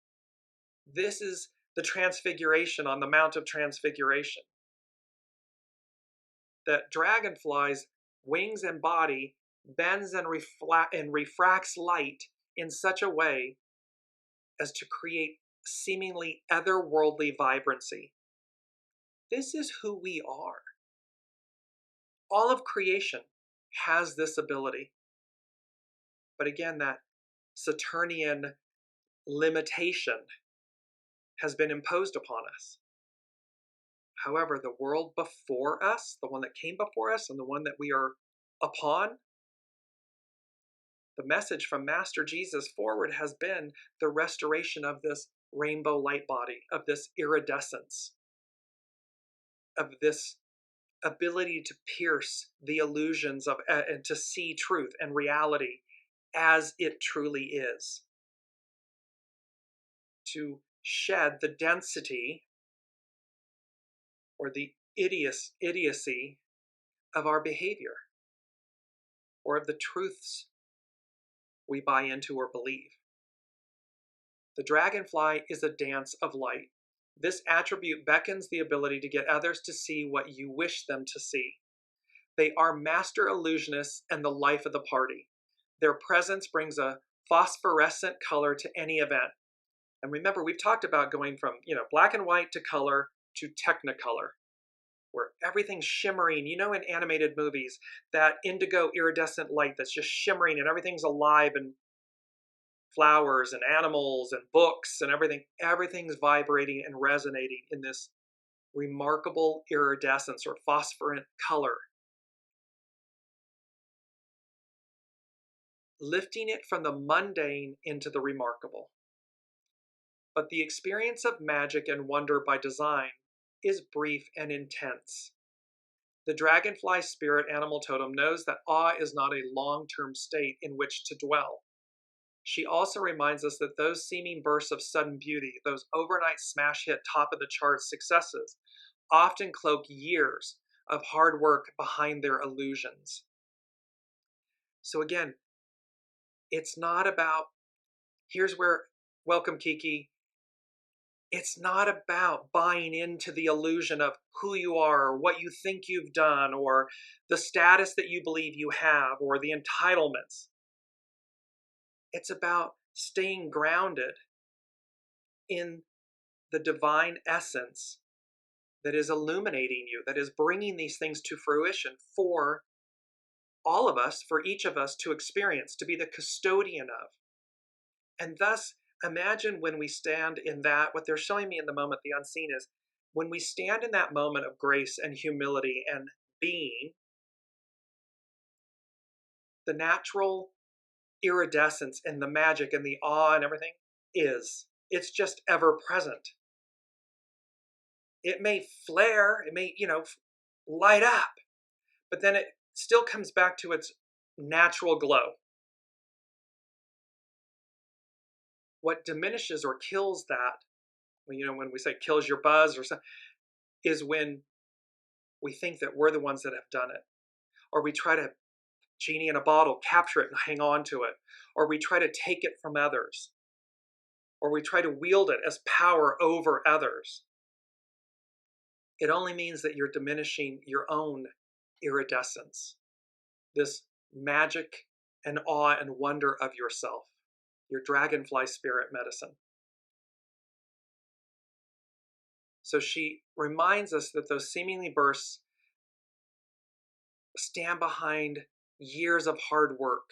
This is the transfiguration on the Mount of Transfiguration. That dragonfly's wings and body bends and refracts light in such a way as to create seemingly otherworldly vibrancy. This is who we are. All of creation has this ability. But again, that Saturnian limitation has been imposed upon us. However, the world before us, the one that came before us and the one that we are upon, the message from Master Jesus forward has been the restoration of this rainbow light body, of this iridescence, of this ability to pierce the illusions of and to see truth and reality as it truly is. To shed the density or the idiocy of our behavior, or of the truths we buy into or believe. The dragonfly is a dance of light. This attribute beckons the ability to get others to see what you wish them to see. They are master illusionists and the life of the party. Their presence brings a phosphorescent color to any event. And remember, we've talked about going from, black and white to color to technicolor, where everything's shimmering, in animated movies, that indigo iridescent light that's just shimmering and everything's alive, and flowers and animals and books and everything's vibrating and resonating in this remarkable iridescence or phosphorant color. Lifting it from the mundane into the remarkable. But the experience of magic and wonder by design is brief and intense. The dragonfly spirit animal totem knows that awe is not a long-term state in which to dwell. She also reminds us that those seeming bursts of sudden beauty, those overnight smash hit top of the charts successes, often cloak years of hard work behind their illusions. So again, it's not about, welcome Kiki, it's not about buying into the illusion of who you are, or what you think you've done, or the status that you believe you have, or the entitlements. It's about staying grounded in the divine essence that is illuminating you, that is bringing these things to fruition for all of us, for each of us to experience, to be the custodian of. And thus, imagine when we stand in that, what they're showing me in the moment, the unseen, is when we stand in that moment of grace and humility and being, the natural iridescence and the magic and the awe and everything it's just ever present. It may flare, it may, light up, but then it still comes back to its natural glow. What diminishes or kills that, when we say kills your buzz or something, is when we think that we're the ones that have done it. Or we try to, genie in a bottle, capture it and hang on to it. Or we try to take it from others. Or we try to wield it as power over others. It only means that you're diminishing your own iridescence, this magic and awe and wonder of yourself, your dragonfly spirit medicine. So she reminds us that those seemingly bursts stand behind years of hard work.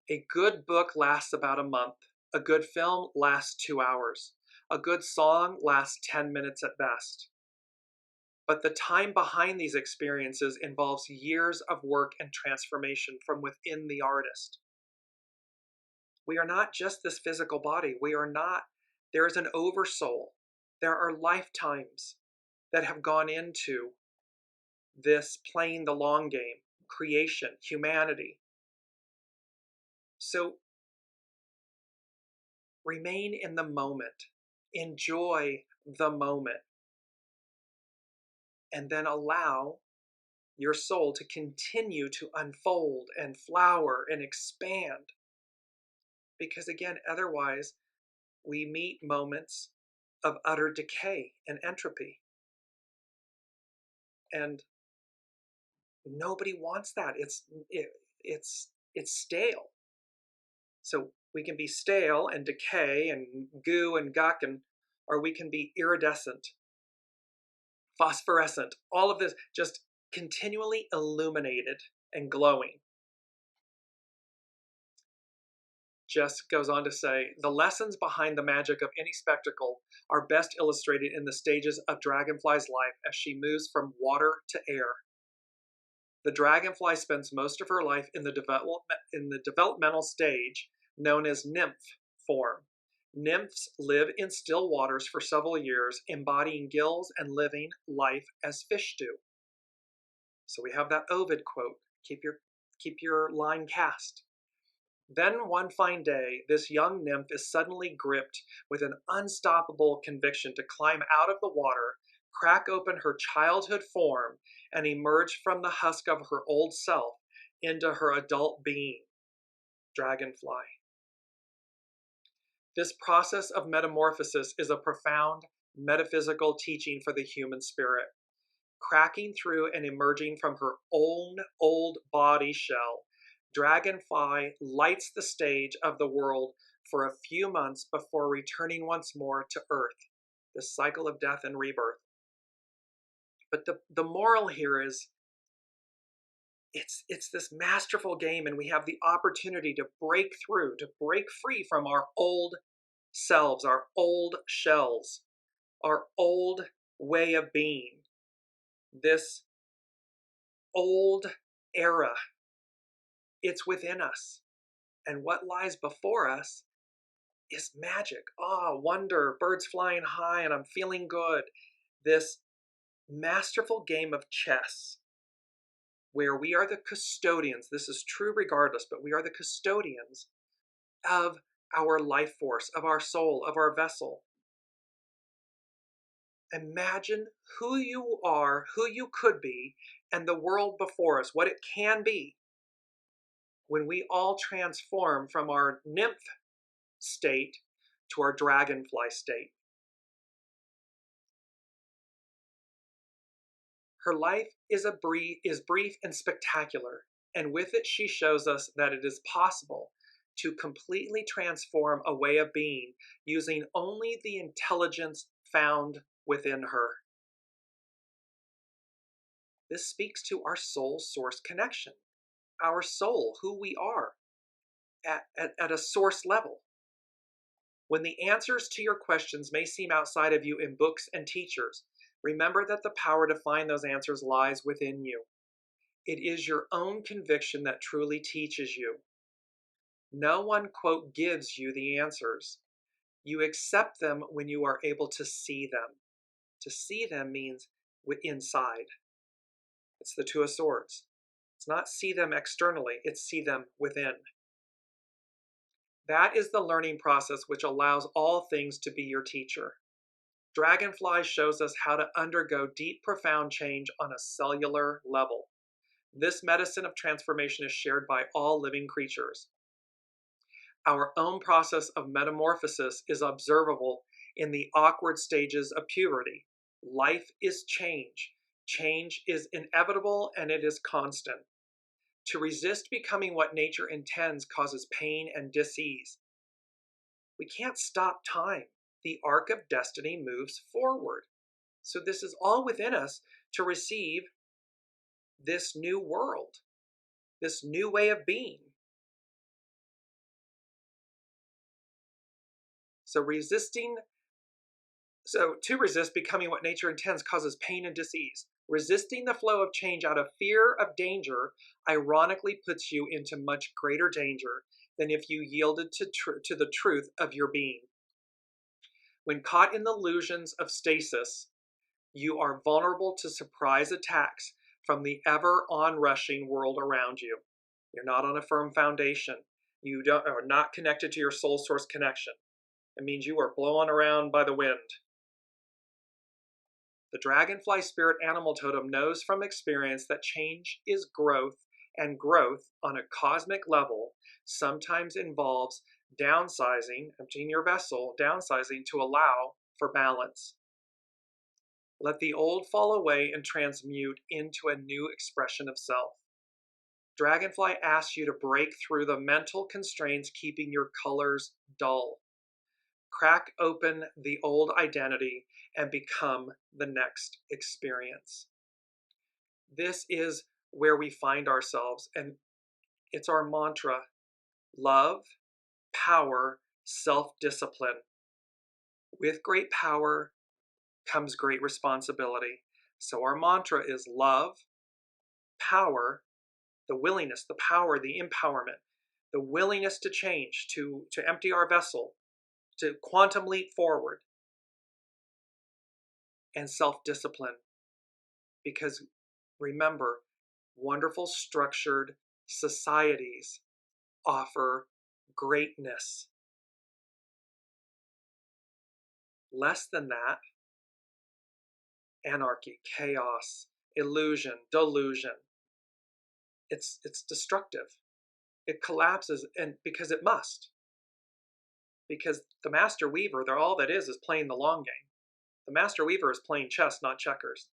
A good book lasts about a month. A good film lasts 2 hours. A good song lasts 10 minutes at best. But the time behind these experiences involves years of work and transformation from within the artist. We are not just this physical body. There is an oversoul. There are lifetimes that have gone into this playing the long game, creation, humanity. So remain in the moment, enjoy the moment, and then allow your soul to continue to unfold and flower and expand. Because again, otherwise, we meet moments of utter decay and entropy. And nobody wants that. It's stale. So we can be stale and decay and goo and guck, or we can be iridescent, phosphorescent, all of this just continually illuminated and glowing. Jess goes on to say, the lessons behind the magic of any spectacle are best illustrated in the stages of Dragonfly's life as she moves from water to air. The dragonfly spends most of her life in the developmental stage known as nymph form. Nymphs live in still waters for several years, embodying gills and living life as fish do. So we have that Ovid quote, keep your line cast. Then one fine day, this young nymph is suddenly gripped with an unstoppable conviction to climb out of the water, crack open her childhood form, and emerge from the husk of her old self into her adult being, Dragonfly. This process of metamorphosis is a profound metaphysical teaching for the human spirit. Cracking through and emerging from her own old body shell, Dragonfly lights the stage of the world for a few months before returning once more to Earth, this cycle of death and rebirth. But the moral here is, it's this masterful game, and we have the opportunity to break through, to break free from our old selves, our old shells, our old way of being, this old era. It's within us. And what lies before us is magic, awe, wonder, birds flying high, and I'm feeling good. This masterful game of chess where we are the custodians. This is true regardless, but we are the custodians of our life force, of our soul, of our vessel. Imagine who you are, who you could be, and the world before us, what it can be when we all transform from our nymph state to our dragonfly state. Her life is brief and spectacular, and with it she shows us that it is possible to completely transform a way of being using only the intelligence found within her. This speaks to our soul source connection, our soul, who we are at a source level. When the answers to your questions may seem outside of you in books and teachers, remember that the power to find those answers lies within you. It is your own conviction that truly teaches you. No one, quote, gives you the answers. You accept them when you are able to see them. To see them means inside. It's the Two of Swords. It's not see them externally, it's see them within. That is the learning process which allows all things to be your teacher. Dragonfly shows us how to undergo deep, profound change on a cellular level. This medicine of transformation is shared by all living creatures. Our own process of metamorphosis is observable in the awkward stages of puberty, Life is change. Change is inevitable and it is constant. To resist becoming what nature intends causes pain and dis-ease. We can't stop time. The arc of destiny moves forward. So this is all within us to receive this new world, this new way of being. So to resist becoming what nature intends causes pain and dis-ease. Resisting the flow of change out of fear of danger ironically puts you into much greater danger than if you yielded to the truth of your being. When caught in the illusions of stasis, you are vulnerable to surprise attacks from the ever onrushing world around you. You're not on a firm foundation. You are not connected to your soul source connection. It means you are blown around by the wind. The dragonfly spirit animal totem knows from experience that change is growth, and growth on a cosmic level sometimes involves downsizing, emptying your vessel, downsizing to allow for balance. Let the old fall away and transmute into a new expression of self. Dragonfly asks you to break through the mental constraints keeping your colors dull. Crack open the old identity and become the next experience. This is where we find ourselves, and it's our mantra: love, power, self-discipline. With great power comes great responsibility. So our mantra is love, power, the willingness, the power, the empowerment, the willingness to change, to empty our vessel, to quantum leap forward, and self-discipline. Because remember, wonderful structured societies offer greatness. Less than that, anarchy, chaos, illusion, delusion. It's destructive. It collapses, and because it must. Because the master weaver, all that is playing the long game. The master weaver is playing chess, not checkers.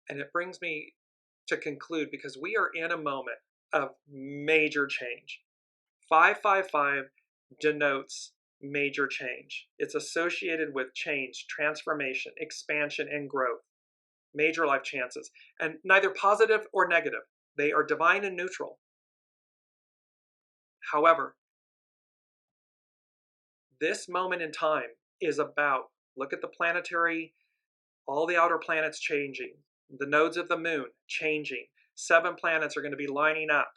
And it brings me to conclude, because we are in a moment of major change. 555 denotes major change. It's associated with change, transformation, expansion, and growth. Major life chances. And neither positive or negative. They are divine and neutral. However, this moment in time is about, look at the planetary, all the outer planets changing, the nodes of the moon changing. 7 planets are going to be lining up.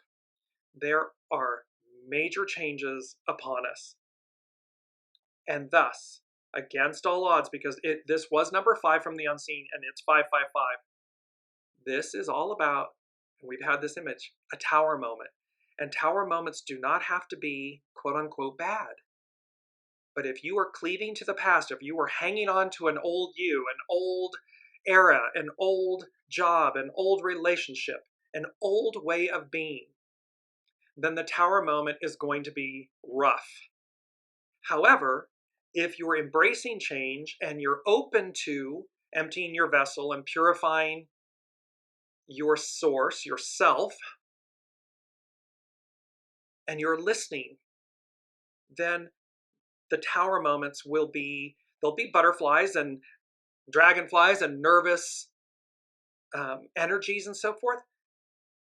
There are major changes upon us. And thus, against all odds, because this was number 5 from the unseen, and it's 555. This is all about, and we've had this image, a tower moment. And tower moments do not have to be quote unquote bad. But if you are cleaving to the past, if you are hanging on to an old you, an old era, an old job, an old relationship, an old way of being, then the tower moment is going to be rough. However, if you're embracing change and you're open to emptying your vessel and purifying your source, yourself, and you're listening, then the tower moments there'll be butterflies and dragonflies and nervous energies and so forth,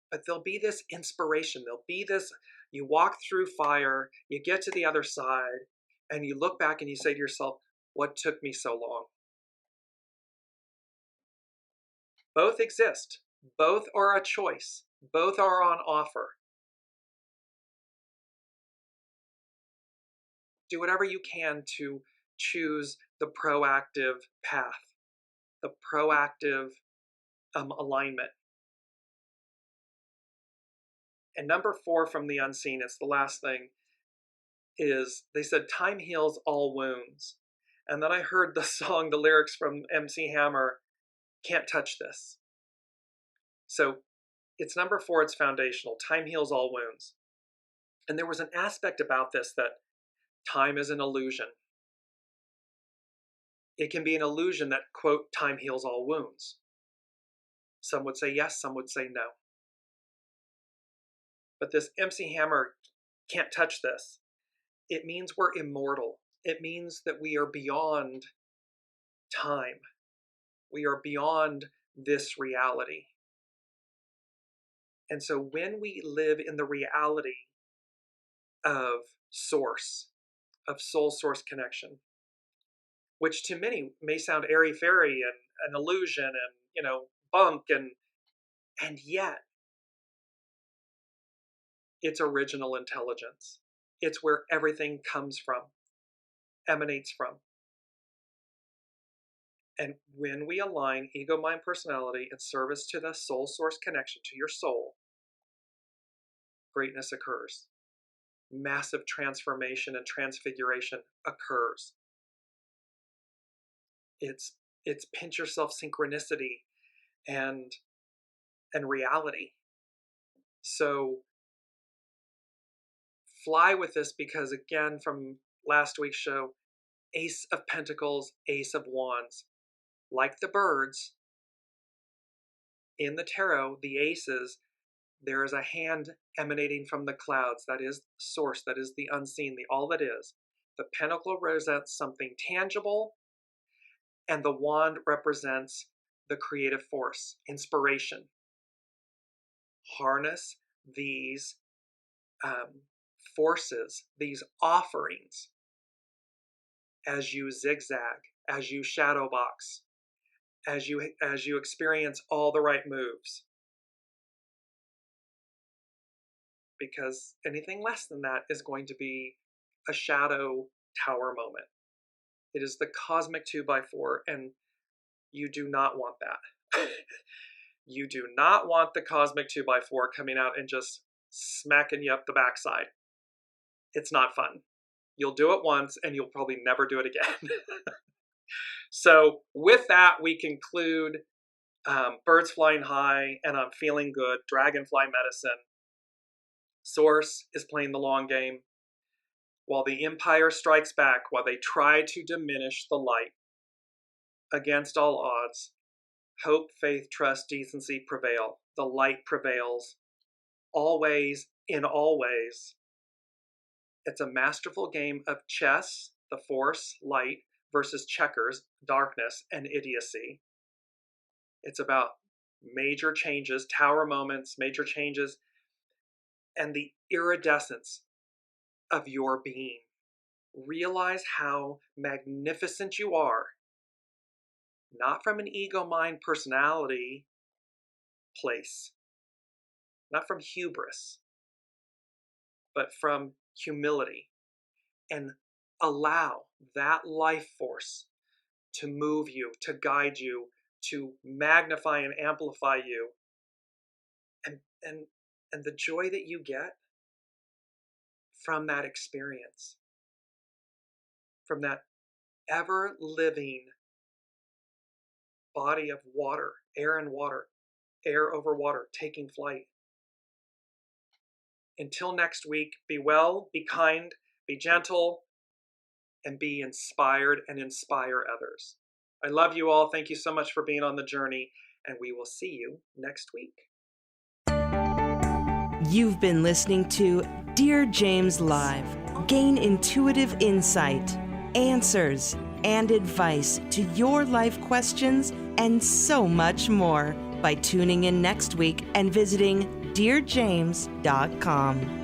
but there'll be this inspiration. There'll be this, you walk through fire, you get to the other side, and you look back and you say to yourself, what took me so long? Both exist. Both are a choice. Both are on offer. Do whatever you can to choose the proactive path, the proactive alignment. And number 4 from the unseen, it's the last thing, is they said time heals all wounds. And then I heard the song, the lyrics from MC Hammer, Can't Touch This. So it's number 4, it's foundational. Time heals all wounds. And there was an aspect about this that time is an illusion. It can be an illusion that, quote, time heals all wounds. Some would say yes, some would say no. But this MC Hammer can't touch this. It means we're immortal. It means that we are beyond time. We are beyond this reality. And so when we live in the reality of source, of soul-source connection, which to many may sound airy-fairy and an illusion and, bunk, and yet it's original intelligence. It's where everything comes from, emanates from. And when we align ego, mind, personality in service to the soul source connection, to your soul, greatness occurs. Massive transformation and transfiguration occurs. It's pinch yourself synchronicity and reality. So fly with this, because again, from last week's show, Ace of Pentacles, Ace of Wands. Like the birds in the tarot, the aces, there is a hand emanating from the clouds. That is source, that is the unseen, the all that is. The pentacle represents something tangible, and the wand represents the creative force, inspiration. Harness these forces, these offerings, as you zigzag, as you shadow box, as you experience all the right moves. Because anything less than that is going to be a shadow tower moment. It is the cosmic 2x4, and you do not want that. You do not want the cosmic 2x4 coming out and just smacking you up the backside. It's not fun. You'll do it once, and you'll probably never do it again. So with that, we conclude Birds Flying High and I'm Feeling Good, Dragonfly Medicine. Source is playing the long game. While the Empire strikes back, while they try to diminish the light, against all odds, hope, faith, trust, decency prevail. The light prevails. Always, in all ways. It's a masterful game of chess, the force, light, versus checkers, darkness, and idiocy. It's about major changes, tower moments, major changes, and the iridescence of your being. Realize how magnificent you are, not from an ego, mind, personality place, not from hubris, but from humility, and allow that life force to move you, to guide you, to magnify and amplify you. And the joy that you get from that experience, from that ever-living body of water, air and water, air over water, taking flight. Until next week, be well, be kind, be gentle, and be inspired and inspire others. I love you all. Thank you so much for being on the journey, and we will see you next week. You've been listening to Dearjames Live. Gain intuitive insight, answers, and advice to your life questions, and so much more by tuning in next week and visiting Dearjames.com.